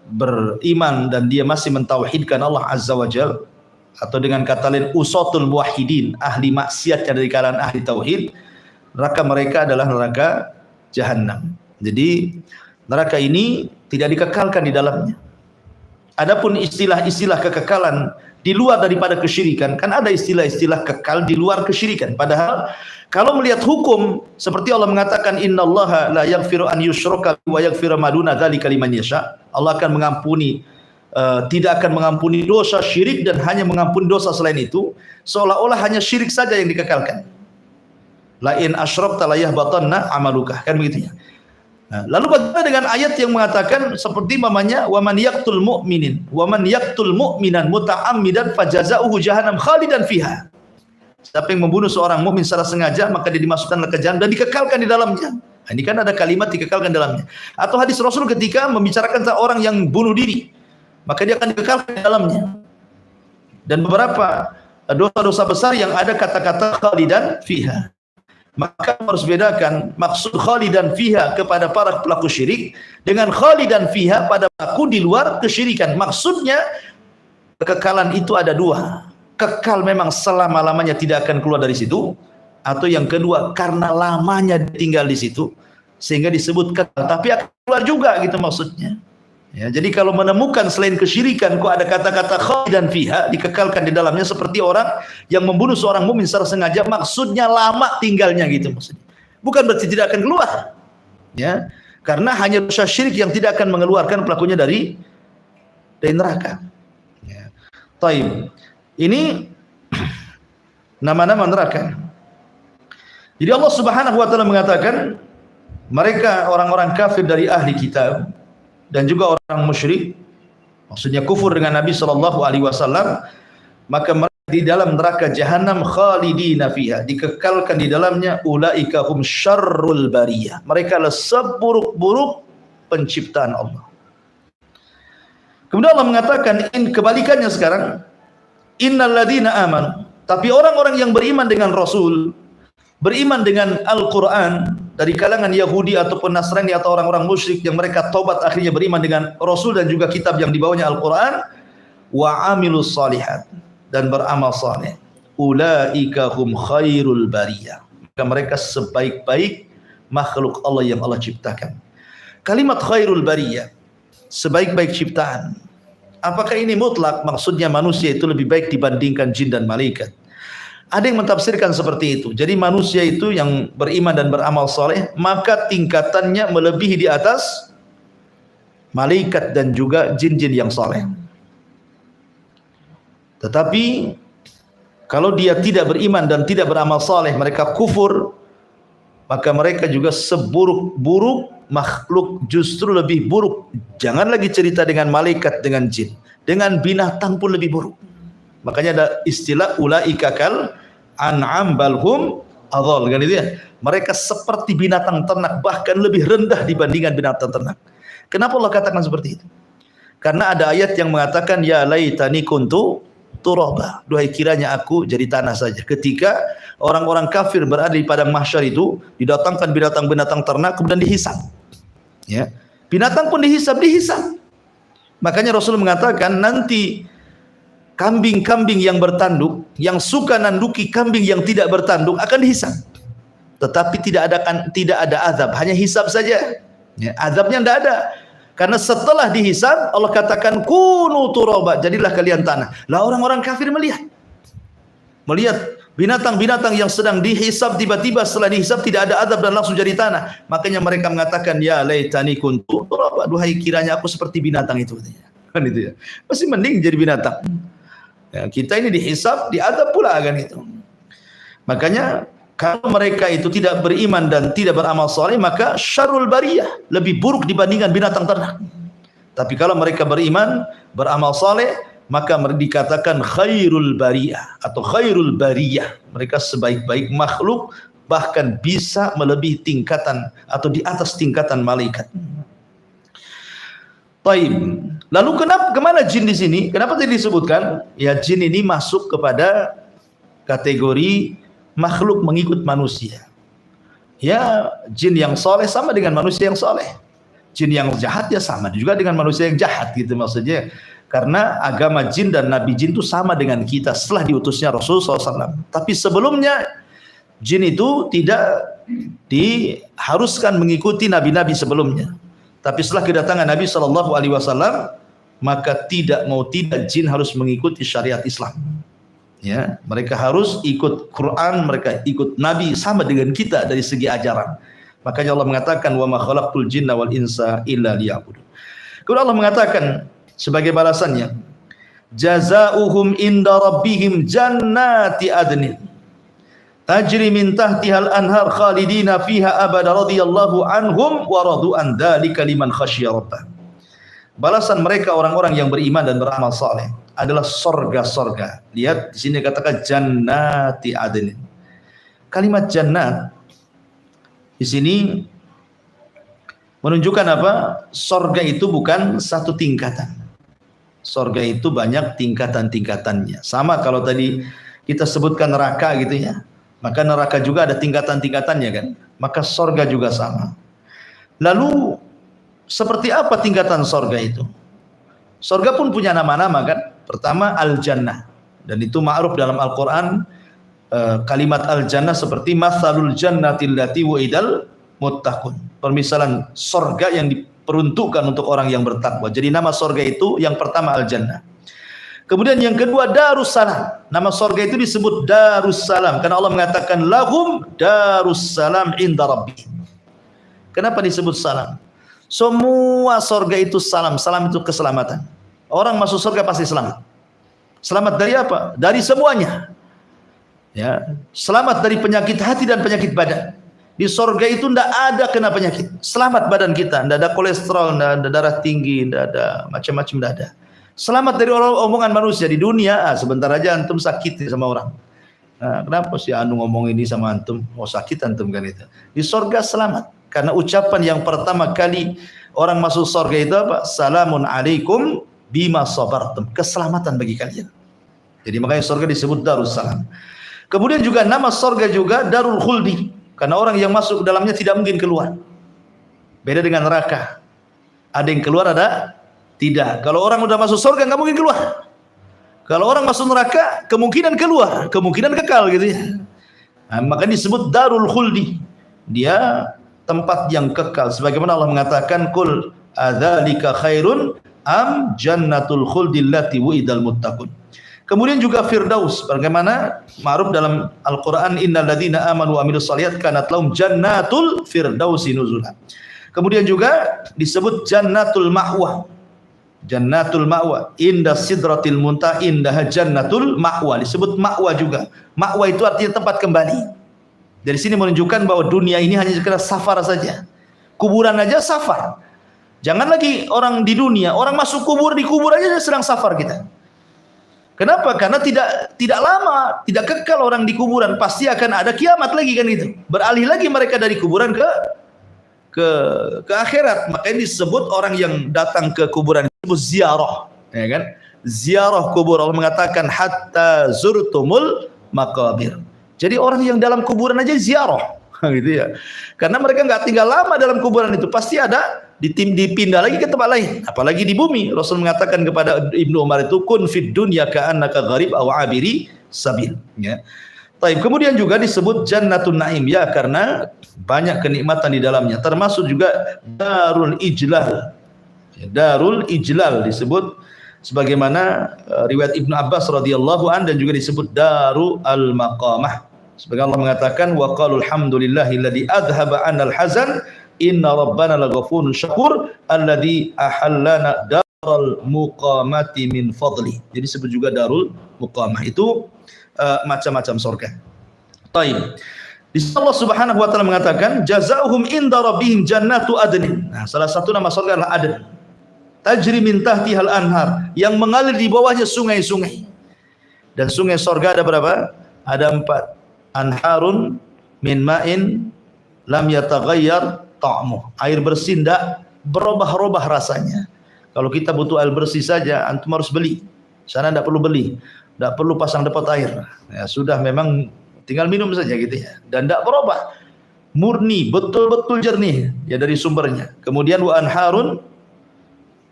beriman dan dia masih mentauhidkan Allah Azza wa Jalla, atau dengan kata lain usatul muwahhidin, ahli maksiat yang dari kalangan ahli tauhid, neraka mereka adalah neraka jahannam. Jadi neraka ini tidak dikekalkan di dalamnya. Adapun istilah-istilah kekekalan di luar daripada kesyirikan, kan ada istilah-istilah kekal di luar kesyirikan. Padahal kalau melihat hukum, seperti Allah mengatakan innallaha la yaghfiru an yushraka wa yaghfiru ma duna dzalika liman yasha. Allah akan mengampuni, tidak akan mengampuni dosa syirik dan hanya mengampuni dosa selain itu, seolah-olah hanya syirik saja yang dikekalkan. La in asyrakta la yahbatanna amaluka, kan begitu ya. Nah, lalu bagaimana dengan ayat yang mengatakan seperti mamanya wa man yaqtul mu'minan muta'ammidan fajaza'uhu jahannam khalidan fiha. Siapa yang membunuh seorang mukmin secara sengaja maka dia dimasukkan ke jahannam dan dikekalkan di dalamnya. Nah, ini kan ada kalimat dikekalkan di dalamnya. Atau hadis Rasul ketika membicarakan tentang orang yang bunuh diri, maka dia akan dikekalkan di dalamnya. Dan beberapa dosa-dosa besar yang ada kata-kata khalidan fiha. Maka harus bedakan maksud khalidan fiha kepada para pelaku syirik dengan khalidan fiha pada pelaku di luar kesyirikan. Maksudnya kekekalan itu ada dua. Kekal memang selama-lamanya tidak akan keluar dari situ, atau yang kedua karena lamanya tinggal di situ sehingga disebut kekal tapi akan keluar juga gitu maksudnya. Ya, jadi kalau menemukan selain kesyirikan kok ada kata-kata khalidan fiha dikekalkan di dalamnya seperti orang yang membunuh seorang mukmin secara sengaja, maksudnya lama tinggalnya gitu maksudnya. Bukan berarti tidak akan keluar. Ya, karena hanya dosa syirik yang tidak akan mengeluarkan pelakunya dari neraka. Ya. Taib. Ini nama-nama neraka. Jadi Allah Subhanahu wa taala mengatakan mereka orang-orang kafir dari ahli kitab dan juga orang musyrik, maksudnya kufur dengan Nabi sallallahu alaihi wasallam, maka mereka di dalam neraka jahanam khalidina fiha, dikekalkan di dalamnya, ulaika hum syarrul bariyah. Mereka adalah seburuk-buruk penciptaan Allah. Kemudian Allah mengatakan kebalikannya sekarang, innal ladzina amanu, tapi orang-orang yang beriman dengan Rasul, beriman dengan Al-Quran dari kalangan Yahudi ataupun Nasrani atau orang-orang musyrik yang mereka tobat akhirnya beriman dengan Rasul dan juga kitab yang dibawanya Al-Quran, wa amilus salihat, dan beramal saleh, ulaika hum khairul bariyah, maka mereka sebaik-baik makhluk Allah yang Allah ciptakan. Kalimat khairul bariyah, sebaik-baik ciptaan, apakah ini mutlak? Maksudnya manusia itu lebih baik dibandingkan jin dan malaikat? Ada yang mentafsirkan seperti itu. Jadi manusia itu yang beriman dan beramal soleh, maka tingkatannya melebihi di atas malaikat dan juga jin-jin yang soleh. Tetapi kalau dia tidak beriman dan tidak beramal soleh, mereka kufur, maka mereka juga seburuk-buruk makhluk, justru lebih buruk. Jangan lagi cerita dengan malaikat, dengan jin, dengan binatang pun lebih buruk. Makanya ada istilah ulaika kal an'am balhum adhal, kan itu ya. Mereka seperti binatang ternak, bahkan lebih rendah dibandingkan binatang ternak. Kenapa Allah katakan seperti itu? Karena ada ayat yang mengatakan ya laitani kuntu turaba, duhai kiranya aku jadi tanah saja. Ketika orang-orang kafir berada di padang mahsyar itu, didatangkan binatang-binatang ternak kemudian dihisab. Ya. Binatang pun dihisab. Makanya Rasul mengatakan nanti kambing-kambing yang bertanduk, yang suka nanduki kambing yang tidak bertanduk akan dihisab. Tetapi tidak ada azab, hanya hisab saja. Ya, azabnya tidak ada. Karena setelah dihisab, Allah katakan kunu turaba, jadilah kalian tanah. Lah orang-orang kafir melihat binatang-binatang yang sedang dihisab, tiba-tiba setelah dihisab tidak ada azab dan langsung jadi tanah. Makanya mereka mengatakan ya laitani kuntu turaba, duhai kiranya aku seperti binatang itu. Kan itu ya. Masih mending jadi binatang. Ya, kita ini dihisab, diazab pula kan itu. Makanya kalau mereka itu tidak beriman dan tidak beramal saleh, maka syarrul bariyah, lebih buruk dibandingkan binatang ternak. Tapi kalau mereka beriman, beramal saleh, maka dikatakan khairul bariyah atau khairul bariyah. Mereka sebaik-baik makhluk, bahkan bisa melebihi tingkatan atau di atas tingkatan malaikat. Taib. Lalu kemana jin di sini? Kenapa tadi disebutkan? Ya, jin ini masuk kepada kategori makhluk mengikut manusia. Ya, jin yang soleh sama dengan manusia yang soleh. Jin yang jahat ya sama juga dengan manusia yang jahat, gitu maksudnya. Karena agama jin dan nabi jin itu sama dengan kita setelah diutusnya Rasulullah SAW. Tapi sebelumnya jin itu tidak diharuskan mengikuti nabi-nabi sebelumnya. Tapi setelah kedatangan Nabi SAW, maka tidak jin harus mengikuti syariat Islam. Ya, mereka harus ikut Quran, mereka ikut Nabi sama dengan kita dari segi ajaran. Makanya Allah mengatakan wa ma khalaqtul jinna wal insa illa liya'budun. Kemudian Allah mengatakan sebagai balasannya, jazaohum inda rabbihim jannati adnin tajri min tahtihal anhar khalidina fiha abada radhiyallahu anhum wa radu an dzalika liman khasyiya rabbah. Balasan mereka orang-orang yang beriman dan beramal saleh adalah sorga-sorga. Lihat di sini katakan jannati adnin. Kalimat jannat di sini menunjukkan apa? Sorga itu bukan satu tingkatan. Sorga itu banyak tingkatan-tingkatannya. Sama kalau tadi kita sebutkan neraka gitu ya. Maka neraka juga ada tingkatan-tingkatannya kan. Maka sorga juga sama. Lalu seperti apa tingkatan sorga itu? Sorga pun punya nama-nama kan. Pertama al-jannah, dan itu ma'ruf dalam Al-Quran. Kalimat al-jannah seperti mathalul jannatil lati wa'idal muttaqun, permisalan sorga yang diperuntukkan untuk orang yang bertakwa. Jadi nama sorga itu yang pertama al-jannah. Kemudian yang kedua Darussalam. Nama sorga itu disebut Darussalam karena Allah mengatakan lahum Darussalam inda rabbihim. Kenapa disebut salam? Semua sorga itu salam. Salam itu keselamatan. Orang masuk surga pasti selamat. Selamat dari apa? Dari semuanya. Ya, selamat dari penyakit hati dan penyakit badan. Di sorga itu tidak ada kena penyakit. Selamat badan kita, tidak ada kolesterol, tidak ada darah tinggi, tidak ada macam-macam, tidak ada. Selamat dari omongan manusia. Di dunia, sebentar aja antum sakit sama orang. Nah, kenapa sih anu ngomong ini sama antum? Mau sakit antum kan itu. Di sorga selamat. Karena ucapan yang pertama kali orang masuk sorga itu apa? Salamun alaikum bima sabartum. Keselamatan bagi kalian. Jadi makanya sorga disebut Darussalam. Kemudian juga nama sorga juga Darul Khuldi. Karena orang yang masuk ke dalamnya tidak mungkin keluar. Beda dengan neraka. Ada yang keluar, ada tidak. Kalau orang udah masuk surga nggak mungkin keluar. Kalau orang masuk neraka kemungkinan keluar, kemungkinan kekal gitu ya. Nah, makanya disebut Darul Khuldi. Dia tempat yang kekal. Sebagaimana Allah mengatakan, "Qul adzalika khairun am jannatul khuldi allati wu'idal muttaqun." Kemudian juga Firdaus, bagaimana ma'ruf dalam Al-Quran, innal ladzina amanu wa amilus shalihat kanat lahum jannatul firdausi nuzula. Kemudian juga disebut jannatul ma'wa. Jannatul ma'wa, inda sidratil muntaha, indaha jannatul ma'wa. Disebut ma'wa juga. Ma'wa itu artinya tempat kembali. Dari sini menunjukkan bahwa dunia ini hanya sekedar safar saja. Kuburan aja safar. Jangan lagi orang di dunia, orang masuk kubur, di kubur aja sedang safar kita. Kenapa? Karena tidak lama, tidak kekal orang di kuburan. Pasti akan ada kiamat lagi kan itu. Beralih lagi mereka dari kuburan ke akhirat. Makanya disebut orang yang datang ke kuburan disebut ziarah, ya kan? Ziarah kubur. Allah mengatakan hatta zurtumul maqabir. Jadi orang yang dalam kuburan aja ziarah, gitu ya. Karena mereka nggak tinggal lama dalam kuburan itu, pasti ada dipindah lagi ke tempat lain, apalagi di bumi. Rasul mengatakan kepada Ibnu Umar itu, kun fid dunya ka'annaka gharib aw abiri sabil, ya. Baik, kemudian juga disebut Jannatun Naim, ya, karena banyak kenikmatan di dalamnya, termasuk juga Darul Ijlal. Darul Ijlal disebut sebagaimana riwayat Ibnu Abbas radhiyallahu an, dan juga disebut Darul Maqamah. Sebagai Allah mengatakan, wa qalul hamdulillahilladzi adhaba 'anal hazan inna rabbana laghafurun syakur alladzi ahallana darul muqamati min fadli. Jadi disebut juga Darul Muqamah. Itu macam-macam surga. Taib. Di sini Allah Subhanahu wa taala mengatakan jazaohum inda rabbihim jannatu adnin. Nah, salah satu nama surga adalah Adn. Tajri min tahtihal anhar, yang mengalir di bawahnya sungai-sungai. Dan sungai surga ada berapa? Ada 4. Anharun min ma'in lam yataghayyar ta'muh. Air bersih tidak berubah-ubah rasanya. Kalau kita butuh air bersih saja, antum harus beli. Sana tidak perlu beli, tidak perlu pasang depot air. Ya, sudah memang tinggal minum saja gitu ya. Dan tidak berubah. Murni, betul-betul jernih ya dari sumbernya. Kemudian wa anharun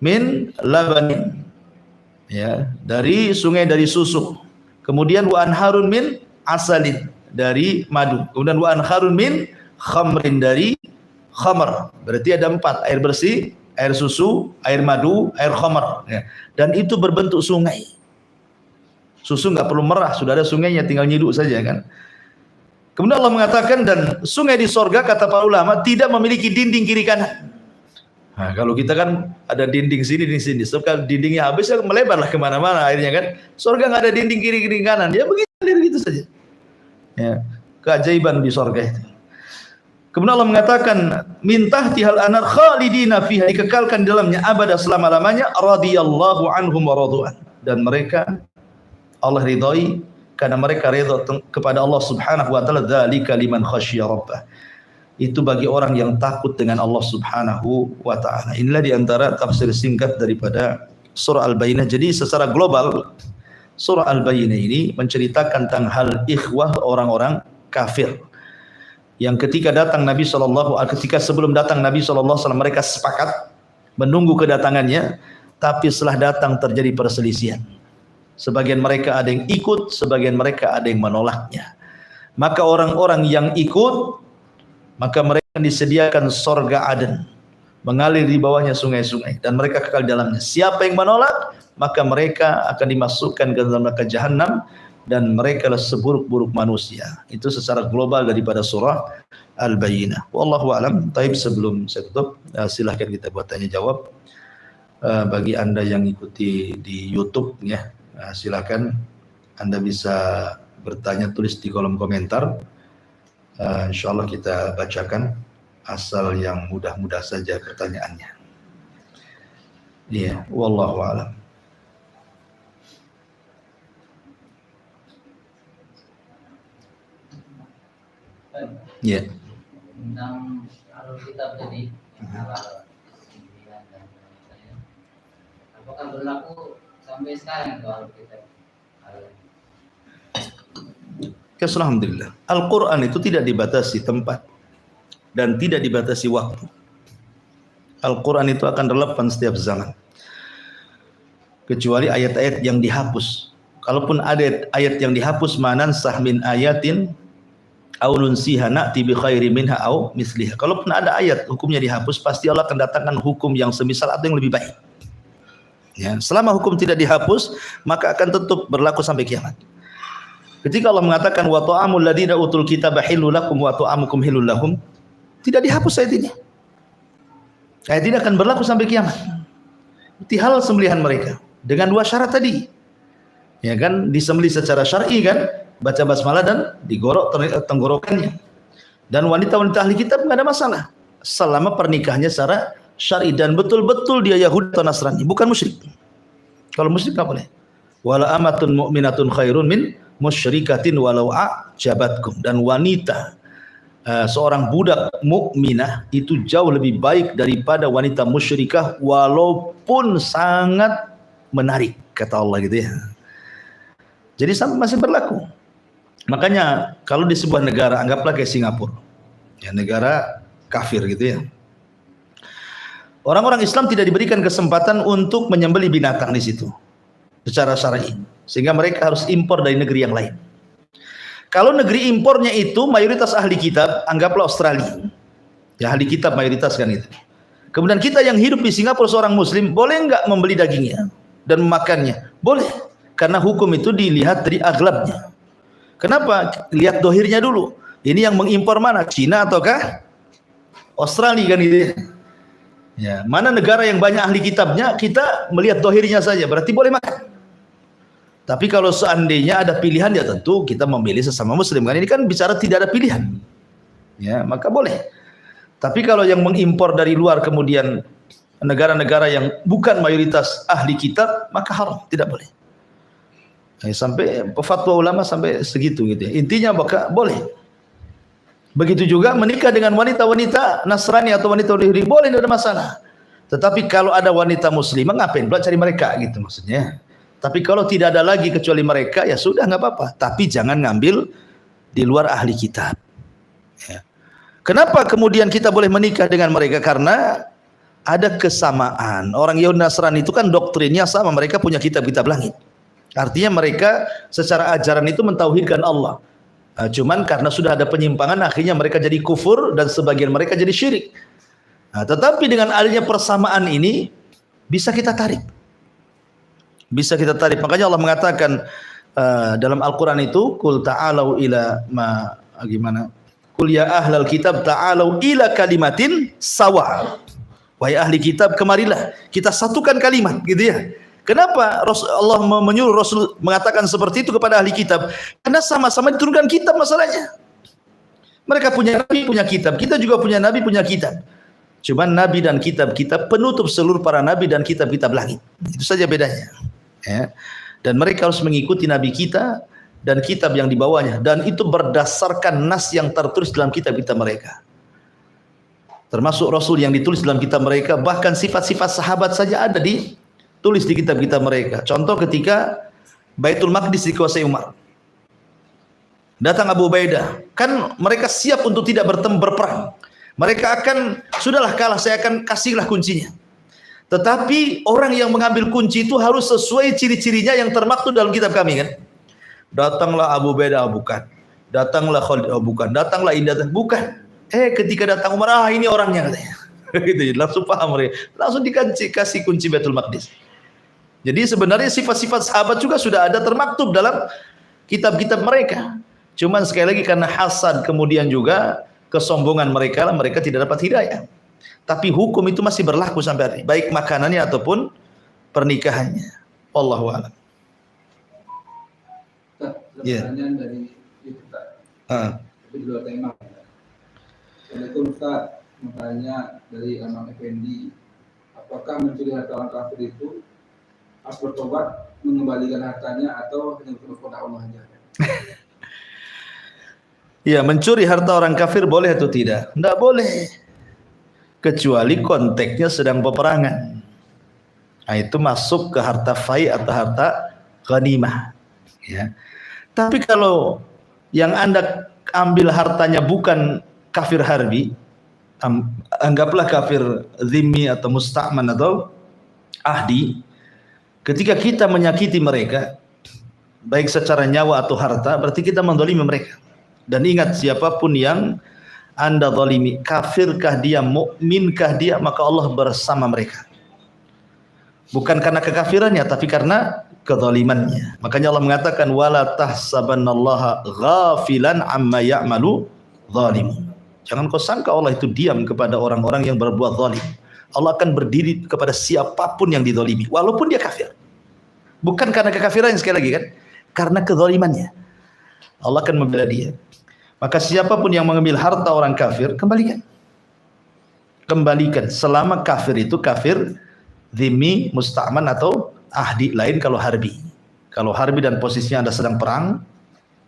min labanin. Ya, dari sungai dari susu. Kemudian wa anharun min asalin, dari madu. Kemudian wa anharun min khamrin, dari khamr. Berarti ada 4, air bersih, air susu, air madu, air khamr, ya. Dan itu berbentuk sungai. Susu nggak perlu merah, sudah ada sungainya, tinggal nyiduk saja kan. Kemudian Allah mengatakan, dan sungai di sorga, kata para ulama, tidak memiliki dinding kiri kanan. Nah, kalau kita kan ada dinding sini, di sini. So, kalau dindingnya habis, ya melebarlah kemana-mana akhirnya kan. Sorga nggak ada dinding kiri kanan, dia begitu saja. Ya, keajaiban di sorga itu. Kemudian Allah mengatakan, min tahtihal anar khalidina fiha, dikekalkan di dalamnya abada selama-lamanya, radhiyallahu anhum wa radu'an. Dan mereka Allah ridhai karena mereka ridha kepada Allah Subhanahu wa taala. Dzalika liman khasyiya rabbah. Itu bagi orang yang takut dengan Allah Subhanahu wa taala. Inilah di antara tafsir singkat daripada surah Al-Bayyinah. Jadi secara global surah Al-Bayyinah ini menceritakan tentang hal ikhwah orang-orang kafir. Yang ketika sebelum datang Nabi SAW mereka sepakat menunggu kedatangannya, tapi setelah datang terjadi perselisihan. Sebagian mereka ada yang ikut, sebagian mereka ada yang menolaknya. Maka orang-orang yang ikut, maka mereka disediakan surga Aden, mengalir di bawahnya sungai-sungai, dan mereka kekal di dalamnya. Siapa yang menolak, maka mereka akan dimasukkan ke dalam neraka Jahannam, dan mereka adalah seburuk-buruk manusia. Itu secara global daripada surah Al-Bayyinah. Wallahu a'lam. Taib, sebelum saya tutup, silahkan kita buat tanya jawab. Bagi Anda yang ikuti di YouTube, ya, silakan Anda bisa bertanya, tulis di kolom komentar. Insya Allah kita bacakan, asal yang mudah-mudah saja pertanyaannya. Iya, wallahu a'lam. Iya.
Tentang Alkitab tadi, apakah berlaku sampai sekarang itu Alkitab?
Alhamdulillah. Al-Quran itu tidak dibatasi tempat dan tidak dibatasi waktu. Al-Quran itu akan relevan setiap zaman, kecuali ayat-ayat yang dihapus. Kalaupun ada ayat yang dihapus, manansah min ayatin aw nunsiha na'ti bi khairi minha aw misliha. Kalaupun ada ayat hukumnya dihapus, pasti Allah akan datangkan hukum yang semisal atau yang lebih baik. Ya, selama hukum tidak dihapus, maka akan tetap berlaku sampai kiamat. Ketika Allah mengatakan wa ta'amul ladzina utul kitaba halul lakum wa ta'amukum halul lahum, tidak dihapus ayat ini. Ayat ini akan berlaku sampai kiamat. Itu hal sembelihan mereka dengan dua syarat tadi. Ya kan, disembelih secara syar'i kan, baca basmalah dan digorok tenggorokannya. Dan wanita-wanita ahli kitab enggak ada masalah selama pernikahannya secara syar'i dan betul-betul dia Yahudi atau Nasrani, bukan musyrik. Kalau musyrik enggak boleh. Wala amatun mu'minatun khairun min musyrikatin walau a'jabatkum. Dan wanita seorang budak mukminah itu jauh lebih baik daripada wanita musyrikah walaupun sangat menarik, kata Allah gitu ya. Jadi masih berlaku. Makanya kalau di sebuah negara, anggaplah kayak Singapura, ya negara kafir gitu ya, orang-orang Islam tidak diberikan kesempatan untuk menyembelih binatang di situ secara syar'i, sehingga mereka harus impor dari negeri yang lain. Kalau negeri impornya itu mayoritas ahli kitab, anggaplah Australia, ya ahli kitab mayoritas kan itu. Kemudian kita yang hidup di Singapura seorang muslim, boleh nggak membeli dagingnya dan memakannya? Boleh, karena hukum itu dilihat dari aglabnya. Kenapa? Lihat dohirnya dulu. Ini yang mengimpor mana? Cina ataukah Australia kan itu ya? Ya, mana negara yang banyak ahli kitabnya, kita melihat dohirnya saja, berarti boleh makan. Tapi kalau seandainya ada pilihan, ya tentu kita memilih sesama muslim kan. Ini kan bicara tidak ada pilihan, ya maka boleh. Tapi kalau yang mengimpor dari luar kemudian negara-negara yang bukan mayoritas ahli kitab, maka haram, tidak boleh. Sampai fatwa ulama sampai segitu gitu ya. Intinya maka boleh. Begitu juga menikah dengan wanita-wanita Nasrani atau wanita Yahudi, boleh, tidak ada masalah. Tetapi kalau ada wanita muslimah, ngapain pula cari mereka gitu maksudnya. Tapi kalau tidak ada lagi kecuali mereka, ya sudah nggak apa-apa. Tapi jangan ngambil di luar ahli kitab. Ya. Kenapa kemudian kita boleh menikah dengan mereka? Karena ada kesamaan. Orang Yahudi Nasrani itu kan doktrinnya sama. Mereka punya kitab-kitab langit. Artinya mereka secara ajaran itu mentauhidkan Allah. Cuman karena sudah ada penyimpangan, akhirnya mereka jadi kufur dan sebagian mereka jadi syirik. Tetapi dengan adanya persamaan ini bisa kita tarik. Bisa kita tarik. Makanya Allah mengatakan dalam Al-Quran itu, Qul ta'alau ila ma gimana? Qul ya ahlal kitab ta'alau ila kalimatin sawa. Wahai ahli kitab, kemarilah kita satukan kalimat, gitu ya. Kenapa Allah menyuruh Rasul mengatakan seperti itu kepada ahli kitab? Karena sama-sama diturunkan kitab masalahnya. Mereka punya nabi, punya kitab. Kita juga punya nabi, punya kitab. Cuman nabi dan kitab-kitab penutup seluruh para nabi dan kitab-kitab langit. Itu saja bedanya. Ya. Dan mereka harus mengikuti nabi kita dan kitab yang dibawanya, dan itu berdasarkan nas yang tertulis dalam kitab-kitab mereka, termasuk Rasul yang ditulis dalam kitab mereka. Bahkan sifat-sifat sahabat saja ada ditulis di kitab-kitab mereka. Contoh ketika Baitul Maqdis dikuasai Umar, datang Abu Ubaidah, kan mereka siap untuk tidak berperang. Mereka akan, sudahlah kalah, saya akan kasihlah kuncinya. Tetapi orang yang mengambil kunci itu harus sesuai ciri-cirinya yang termaktub dalam kitab kami kan. Datanglah Abu Ubaidah, bukan. Datanglah Khalid, bukan. Datanglah Indah, bukan. Ketika datang Umar, ini orangnya katanya. Gitu, langsung paham mereka. Langsung dikasih kunci Baitul Maqdis. Jadi sebenarnya sifat-sifat sahabat juga sudah ada termaktub dalam kitab-kitab mereka. Cuman sekali lagi karena hasad kemudian juga kesombongan mereka, mereka tidak dapat hidayah. Tapi hukum itu masih berlaku sampai hari ini, baik makanannya ataupun pernikahannya. Wallahu a'lam. Iya.
Pertanyaan dari itu Ustaz.
Ah.
Tapi dua tema. Assalamualaikum Ustaz. Makanya dari Anak Effendi, apakah mencuri harta orang kafir itu harus bertobat mengembalikan hartanya atau hanya bertobat Allah saja?
Ya, mencuri harta orang kafir boleh atau tidak? Tidak boleh. Kecuali konteksnya sedang peperangan. Nah, itu masuk ke harta fai atau harta ghanimah. Ya. Tapi kalau yang Anda ambil hartanya bukan kafir harbi, anggaplah kafir zimmi atau musta'man atau ahdi, ketika kita menyakiti mereka, baik secara nyawa atau harta, berarti kita menzalimi mereka. Dan ingat, siapapun yang Anda zalimi, kafirkah dia, mukminkah dia, maka Allah bersama mereka. Bukan karena kekafirannya, tapi karena kezalimannya. Makanya Allah mengatakan wala tahsabannallaha ghafilan amma ya'malu zalimun. Jangan kau sangka Allah itu diam kepada orang-orang yang berbuat zalim. Allah akan berdiri kepada siapapun yang dizalimi, walaupun dia kafir. Bukan karena kekafirannya, sekali lagi kan, karena kezalimannya. Allah akan membela dia. Maka siapapun yang mengambil harta orang kafir, kembalikan. Kembalikan. Selama kafir itu kafir zimmi, musta'man atau ahdi, lain kalau harbi. Kalau harbi dan posisinya Anda sedang perang,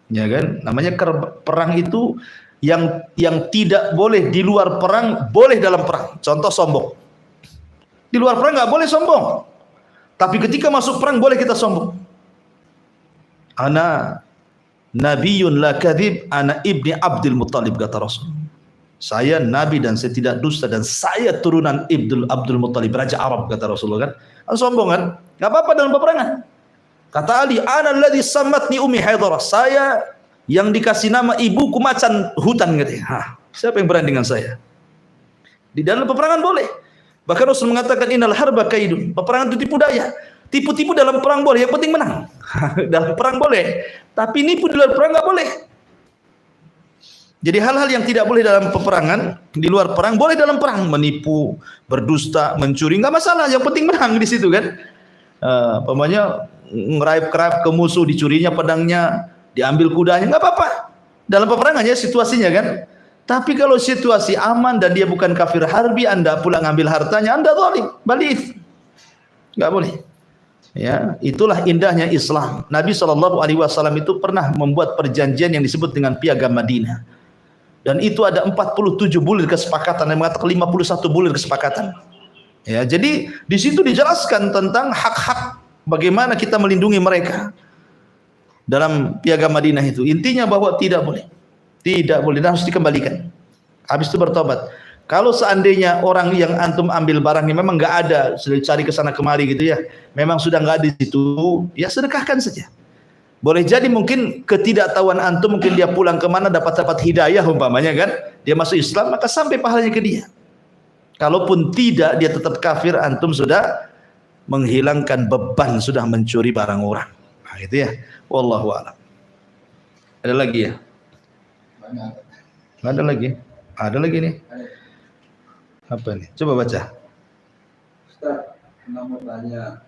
ya kan? Namanya perang itu yang tidak boleh di luar perang, boleh dalam perang. Contoh sombong. Di luar perang nggak boleh sombong. Tapi ketika masuk perang boleh kita sombong. Ana Nabiun la kadhib, ana ibni Abdul Muttalib, kata Rasul. Saya nabi dan saya tidak dusta, dan saya turunan Abdul Muttalib, raja Arab, kata Rasulullah kan. Sombong kan? Enggak apa-apa dalam peperangan. Kata Ali, ana alladhi sammatni ummi Haidarah. Saya yang dikasih nama ibuku macan hutan, katanya. Siapa yang berani dengan saya? Di dalam peperangan boleh. Bahkan Rasul mengatakan innal harba kaidun. Peperangan itu tipu daya. Tipu-tipu dalam perang boleh, yang penting menang. Dalam perang boleh, tapi nipu di luar perang nggak boleh. Jadi hal-hal yang tidak boleh dalam peperangan, di luar perang boleh dalam perang. Menipu, berdusta, mencuri, nggak masalah. Yang penting menang di situ kan. Pokoknya ngeraip-kerap ke musuh, dicurinya pedangnya, diambil kudanya, nggak apa-apa. Dalam peperangannya situasinya kan. Tapi kalau situasi aman dan dia bukan kafir harbi, Anda pulang ngambil hartanya, Anda zalim, balik. Nggak boleh. Ya, itulah indahnya Islam. Nabi SAW itu pernah membuat perjanjian yang disebut dengan Piagam Madinah. Dan itu ada 47 bulir kesepakatan, yang mengatakan 51 bulir kesepakatan. Ya, jadi di situ dijelaskan tentang hak-hak bagaimana kita melindungi mereka. Dalam Piagam Madinah itu intinya bahwa tidak boleh. Tidak boleh, dan harus dikembalikan. Habis itu bertobat. Kalau seandainya orang yang antum ambil barangnya memang nggak ada, sudah cari ke sana kemari gitu ya, memang sudah nggak ada di situ, ya sedekahkan saja. Boleh jadi mungkin ketidaktahuan antum, mungkin dia pulang kemana dapat hidayah umpamanya kan, dia masuk Islam, maka sampai pahalanya ke dia. Kalaupun tidak, dia tetap kafir, antum sudah menghilangkan beban, sudah mencuri barang orang. Nah, itu ya. Wallahu a'lam. Ada lagi ya? Nggak ada lagi? Ada lagi nih. Apa nih? Coba baca.
Ustaz, mau tanya,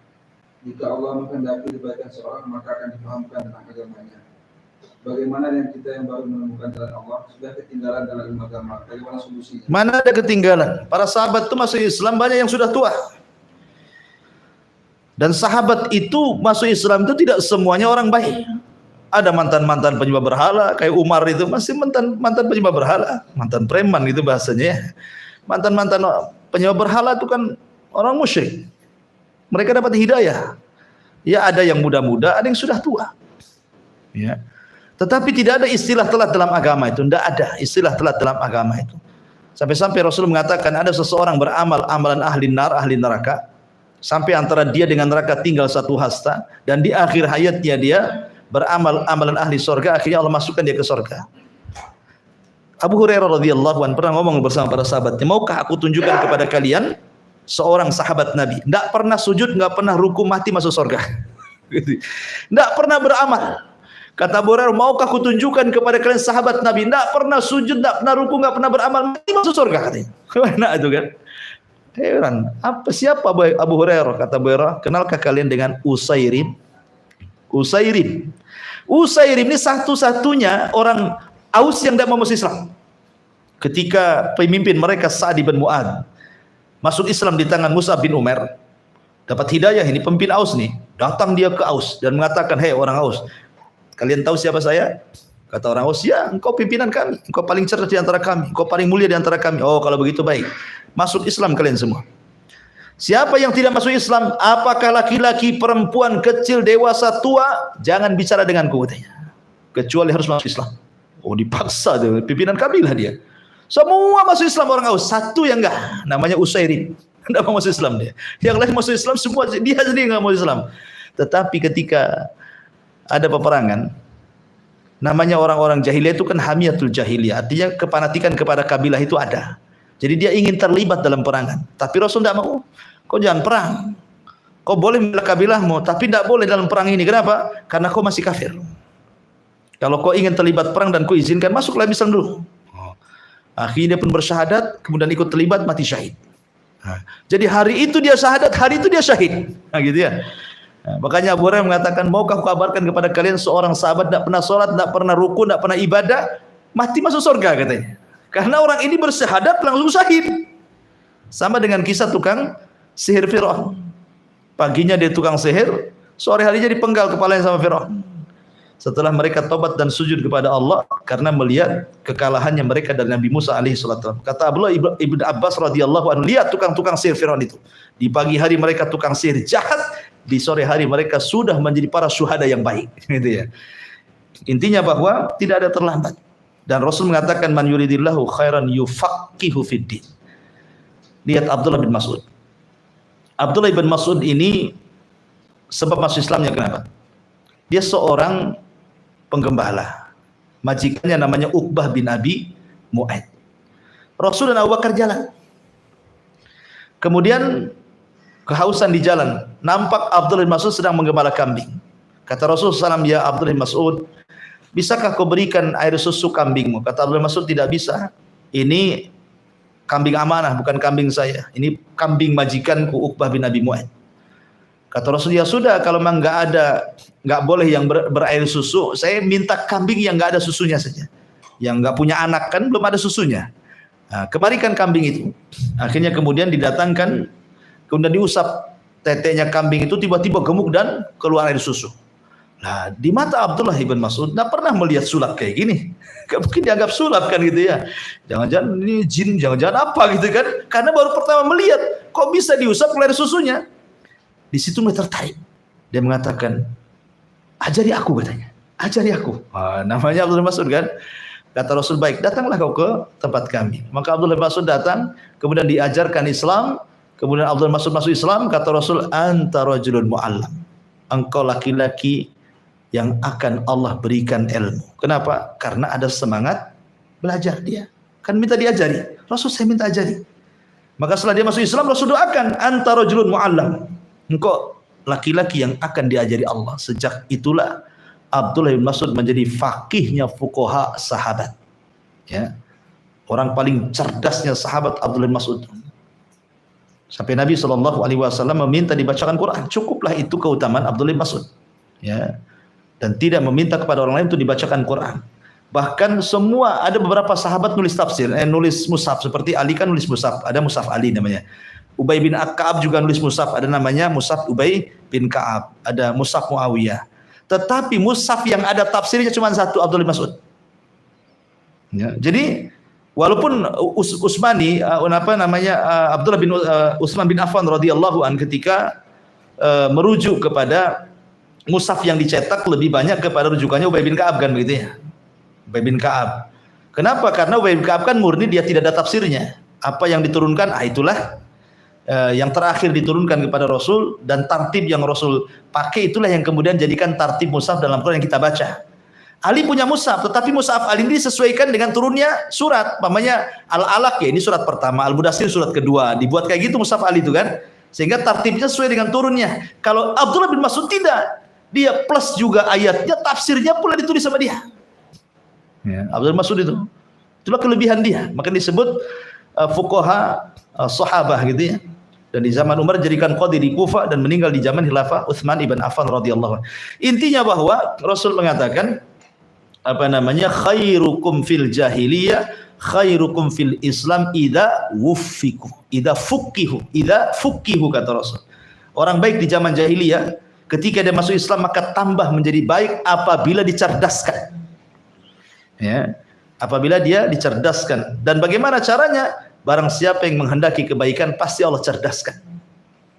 jika Allah menghendaki kebaikan seorang, maka akan dipahamkan tentang agamanya. Bagaimana dengan kita yang baru menemukan jalan Allah, sudah ketinggalan dalam ilmu agama? Bagaimana solusinya? Mana
ada ketinggalan? Para sahabat itu masuk Islam banyak yang sudah tua. Dan sahabat itu masuk Islam itu tidak semuanya orang baik. Ada mantan-mantan penyembah berhala, kayak Umar itu masih mantan penyembah berhala, mantan preman itu bahasanya ya. Mantan-mantan penyembah berhala itu kan orang musyrik. Mereka dapat hidayah. Ya ada yang muda-muda, ada yang sudah tua. Ya. Tetapi tidak ada istilah telat dalam agama itu. Tidak ada istilah telat dalam agama itu. Sampai-sampai Rasul mengatakan ada seseorang beramal amalan ahli neraka. Sampai antara dia dengan neraka tinggal satu hasta. Dan di akhir hayatnya dia beramal amalan ahli surga. Akhirnya Allah masukkan dia ke surga. Abu Hurairah radhiyallahu anhu pernah ngomong bersama para sahabatnya, maukah aku tunjukkan kepada kalian seorang sahabat Nabi, tidak pernah sujud, nggak pernah ruku, mati masuk surga. Tidak pernah beramal. Kata Abu Hurairah, maukah aku tunjukkan kepada kalian sahabat Nabi, tidak pernah sujud, tidak pernah ruku, nggak pernah beramal, mati masuk surga, katanya. Mana itu kan? Heran. Siapa Abu Hurairah? Kata Abu Hurairah, kenalkah kalian dengan Usairim? Usairim. Usairim ini satu-satunya orang Aus yang tidak mau masuk Islam. Ketika pemimpin mereka Sa'd bin Mu'adz masuk Islam di tangan Mus'ab bin Umair, dapat hidayah, ini pemimpin Aus nih. Datang dia ke Aus dan mengatakan, "Hei orang Aus, kalian tahu siapa saya?" Kata orang Aus, "Ya, engkau pimpinan kami, engkau paling cerdas di antara kami, engkau paling mulia di antara kami." "Oh, kalau begitu baik. Masuk Islam kalian semua." Siapa yang tidak masuk Islam, apakah laki-laki, perempuan, kecil, dewasa, tua, jangan bicara denganku katanya. Kecuali harus masuk Islam. Oh, dipaksa dia, pimpinan kabilah dia. Semua masuk Islam orang Aus, satu yang enggak, namanya Usairim. Enggak mau masuk Islam dia. Yang lain masuk Islam semua, dia sendiri enggak mau Islam. Tetapi ketika ada peperangan, namanya orang-orang jahiliyah itu kan hamiyatul jahiliyah, artinya kepanatikan kepada kabilah itu ada. Jadi dia ingin terlibat dalam perangan. Tapi Rasul tidak mau. Kau jangan perang. Kau boleh membela kabilahmu, tapi tidak boleh dalam perang ini. Kenapa? Karena kau masih kafir. Kalau kau ingin terlibat perang dan kau izinkan, masuklah Islam dulu. Akhirnya dia pun bersyahadat, kemudian ikut terlibat, mati syahid. Jadi hari itu dia syahadat, hari itu dia syahid. Gitu ya. Makanya Abu Hurairah mengatakan, maukah aku kabarkan kepada kalian seorang sahabat tidak pernah sholat, tidak pernah ruku, tidak pernah ibadah, mati masuk surga katanya. Karena orang ini bersyahadat langsung syahid. Sama dengan kisah tukang sihir Fir'aun. Paginya dia tukang sihir, sore harinya dipenggal kepalanya sama Fir'aun. Setelah mereka tobat dan sujud kepada Allah karena melihat kekalahannya mereka dari Nabi Musa alaihi salatu. Kata Abdullah ibn Abbas radhiyallahu anhu, lihat tukang-tukang sihir Fir'aun itu. Di pagi hari mereka tukang sihir jahat, di sore hari mereka sudah menjadi para syuhada yang baik. Gitu ya. Intinya bahwa tidak ada terlambat. Dan Rasul mengatakan, man yuridillahu khairan yufaqihu fiddin. Lihat Abdullah bin Mas'ud. Abdullah bin Mas'ud ini sebab masuk Islamnya kenapa? Dia seorang penggembala. Majikannya namanya Uqbah bin Abi Mu'aid. Rasul dan Abu Bakar jalan. Kemudian kehausan di jalan. Nampak Abdullah bin Mas'ud sedang menggembala kambing. Kata Rasul SAW, ya Abdullah bin Mas'ud, bisakah kau berikan air susu kambingmu? Kata Abdullah bin Mas'ud, tidak bisa. Ini kambing amanah, bukan kambing saya. Ini kambing majikanku Uqbah bin Abi Mu'aid. Kata Rasul, ya sudah, kalau memang nggak boleh yang berair susu, saya minta kambing yang nggak ada susunya saja, yang nggak punya anak, kan belum ada susunya. Nah, kemarikan kambing itu. Akhirnya kemudian didatangkan, kemudian diusap teteknya kambing itu, tiba-tiba gemuk dan keluar air susu. Nah, di mata Abdullah ibn Mas'ud nggak pernah melihat sulap kayak gini. Gak mungkin dianggap sulap kan gitu ya. Jangan-jangan ini jin, jangan-jangan apa gitu kan? Karena baru pertama melihat, kok bisa diusap keluar air susunya? Di situ mulai tertarik. Dia mengatakan, ajari aku katanya. Ajari aku. Namanya Abdullah bin Mas'ud kan. Kata Rasul, baik, datanglah kau ke tempat kami. Maka Abdullah bin Mas'ud datang, kemudian diajarkan Islam. Kemudian Abdullah bin Mas'ud masuk Islam. Kata Rasul, anta rajulun mu'allam. Engkau laki-laki yang akan Allah berikan ilmu. Kenapa? Karena ada semangat belajar dia. Kan minta diajari. Rasul, saya minta ajari. Maka setelah dia masuk Islam, Rasul doakan, anta rajulun mu'allam. Engkau laki-laki yang akan diajari Allah. Sejak itulah Abdullah bin Mas'ud menjadi faqihnya fuqaha sahabat. Ya. Orang paling cerdasnya sahabat Abdullah bin Mas'ud. Sampai Nabi SAW meminta dibacakan Quran. Cukuplah itu keutamaan Abdullah bin Mas'ud. Ya. Dan tidak meminta kepada orang lain untuk dibacakan Quran. Bahkan semua, ada beberapa sahabat nulis tafsir, nulis mushaf, seperti Ali kan nulis mushaf, ada mushaf Ali namanya. Ubay bin Ka'ab juga nulis mushaf, ada namanya mushaf Ubay bin Ka'ab, ada mushaf Muawiyah. Tetapi mushaf yang ada tafsirnya cuma satu, Abdullah bin Mas'ud. Ya, jadi walaupun Utsmani Abdullah bin Utsman bin Affan radhiyallahu an ketika merujuk kepada mushaf yang dicetak lebih banyak kepada rujukannya Ubay bin Ka'ab kan begitu ya. Ubay bin Ka'ab. Kenapa? Karena Ubay bin Ka'ab kan murni, dia tidak ada tafsirnya. Apa yang diturunkan, itulah yang terakhir diturunkan kepada Rasul, dan tartib yang Rasul pakai itulah yang kemudian jadikan tartib mushaf dalam Quran yang kita baca. Ali punya mushaf, tetapi mushaf Ali ini disesuaikan dengan turunnya surat. Namanya Al-Alaq, ya ini surat pertama, Al-Mudaththir surat kedua. Dibuat kayak gitu mushaf Ali itu kan. Sehingga tartibnya sesuai dengan turunnya. Kalau Abdullah bin Mas'ud tidak, dia plus juga ayatnya, tafsirnya pula ditulis sama dia. Ya, Abdullah bin Mas'ud itu. Itulah kelebihan dia. Maka disebut fuqaha sahabah gitu ya. Dan di zaman Umar jadikan qadhi di Kufah dan meninggal di zaman khilafah Utsman ibn Affan radhiyallahu anhu. Intinya bahwa Rasul mengatakan khairukum fil jahiliyah khairukum fil Islam idza fuqihu kata Rasul. Orang baik di zaman jahiliyah ketika dia masuk Islam maka tambah menjadi baik apabila dicerdaskan. Ya, apabila dia dicerdaskan. Dan bagaimana caranya? Barang siapa yang menghendaki kebaikan pasti Allah cerdaskan.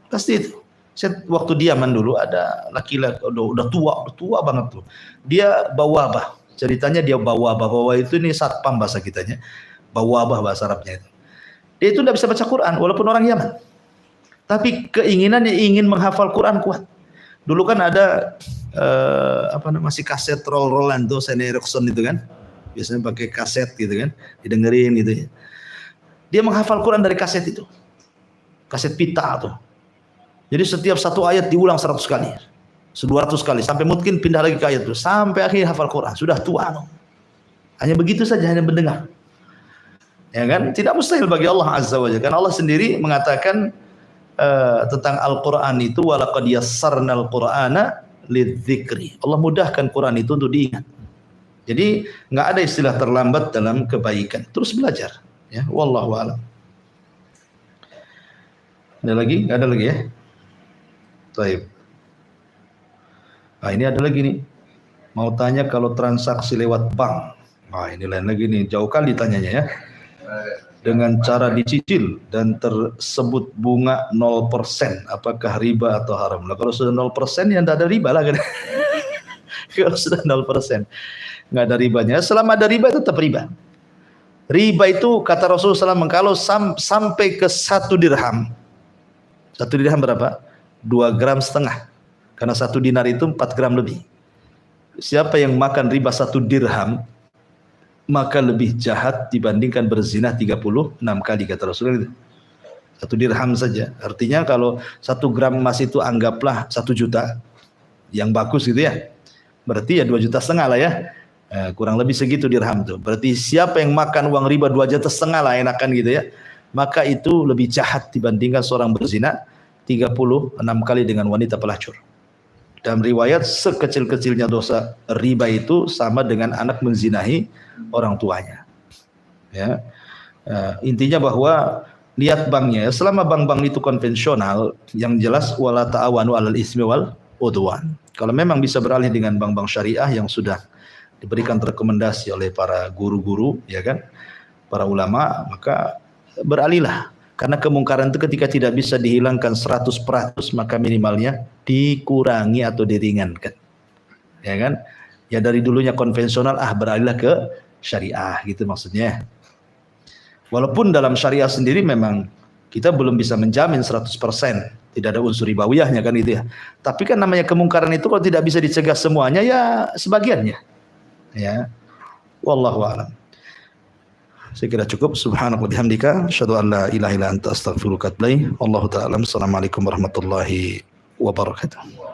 Pasti itu. Saya waktu di Yaman dulu ada laki-laki udah tua banget tuh. Dia bawabah. Ceritanya dia bawabah. Bawabah itu ini satpam bahasa kitanya. Bawabah bahasa Arabnya itu. Dia itu tidak bisa baca Quran walaupun orang Yaman. Tapi keinginannya ingin menghafal Quran kuat. Dulu kan ada masih kaset roll-rollan tuh Sony Ericsson itu kan. Biasanya pakai kaset gitu kan, didengerin gitu ya. Dia menghafal Quran dari kaset itu. Kaset pita tuh. Jadi setiap satu ayat diulang 100 kali. 200 kali. Sampai mungkin pindah lagi ke ayat itu. Sampai akhirnya hafal Quran. Sudah tua. No. Hanya begitu saja, hanya mendengar. Ya kan? Tidak mustahil bagi Allah Azza wa Jalla. Karena Allah sendiri mengatakan tentang Al-Quran itu. وَلَقَدْ يَسَّرْنَا الْقُرْآنَ لِلذِّكْرِ. Allah mudahkan Quran itu untuk diingat. Jadi nggak ada istilah terlambat dalam kebaikan. Terus belajar. Ya, wallahu a'lam. Ada lagi? Nggak ada lagi ya? Baik. Nah, ini ada lagi nih. Mau tanya kalau transaksi lewat bank. Nah, ini lain lagi nih. Jauh kali tanyanya ya. Dengan cara dicicil dan tersebut bunga 0%, apakah riba atau haram? Nah, kalau sudah 0% ya tidak ada riba lah kan. Kalau sudah 0%, nggak ada ribanya. Selama ada riba tetap riba. Riba itu kata Rasulullah SAW kalau sampai ke 1 dirham. 1 dirham berapa? 2,5 gram. Karena 1 dinar itu 4 gram lebih. Siapa yang makan riba 1 dirham, maka lebih jahat dibandingkan berzina 36 kali kata Rasulullah. 1 dirham saja. Artinya kalau 1 gram emas itu anggaplah 1 juta. Yang bagus gitu ya. Berarti ya 2,5 juta lah ya. Kurang lebih segitu dirham tuh. Berarti siapa yang makan uang riba 2,5 juta lah enakan gitu ya. Maka itu lebih jahat dibandingkan seorang berzina 36 kali dengan wanita pelacur. Dalam riwayat sekecil-kecilnya dosa riba itu sama dengan anak menzinahi orang tuanya. Ya. Intinya bahwa lihat banknya, selama bank-bank itu konvensional, yang jelas wala ta'awanu 'alal ismi wal udwan. Kalau memang bisa beralih dengan bank-bank syariah yang sudah diberikan rekomendasi oleh para guru-guru, ya kan, para ulama, maka beralihlah. Karena kemungkaran itu ketika tidak bisa dihilangkan 100%, maka minimalnya dikurangi atau diringankan. Ya kan? Ya dari dulunya konvensional, beralihlah ke syariah gitu maksudnya. Walaupun dalam syariah sendiri memang kita belum bisa menjamin 100%, tidak ada unsur ribawiyahnya kan itu ya. Tapi kan namanya kemungkaran itu kalau tidak bisa dicegah semuanya ya sebagiannya. Ya. Wallahu a'lam. Saya kira cukup. Subhanallah bihamdika asyhadu an la ilaha illa anta astaghfiruka wa atubu ilaik. Wallahu ta'ala. Assalamualaikum warahmatullahi wabarakatuh.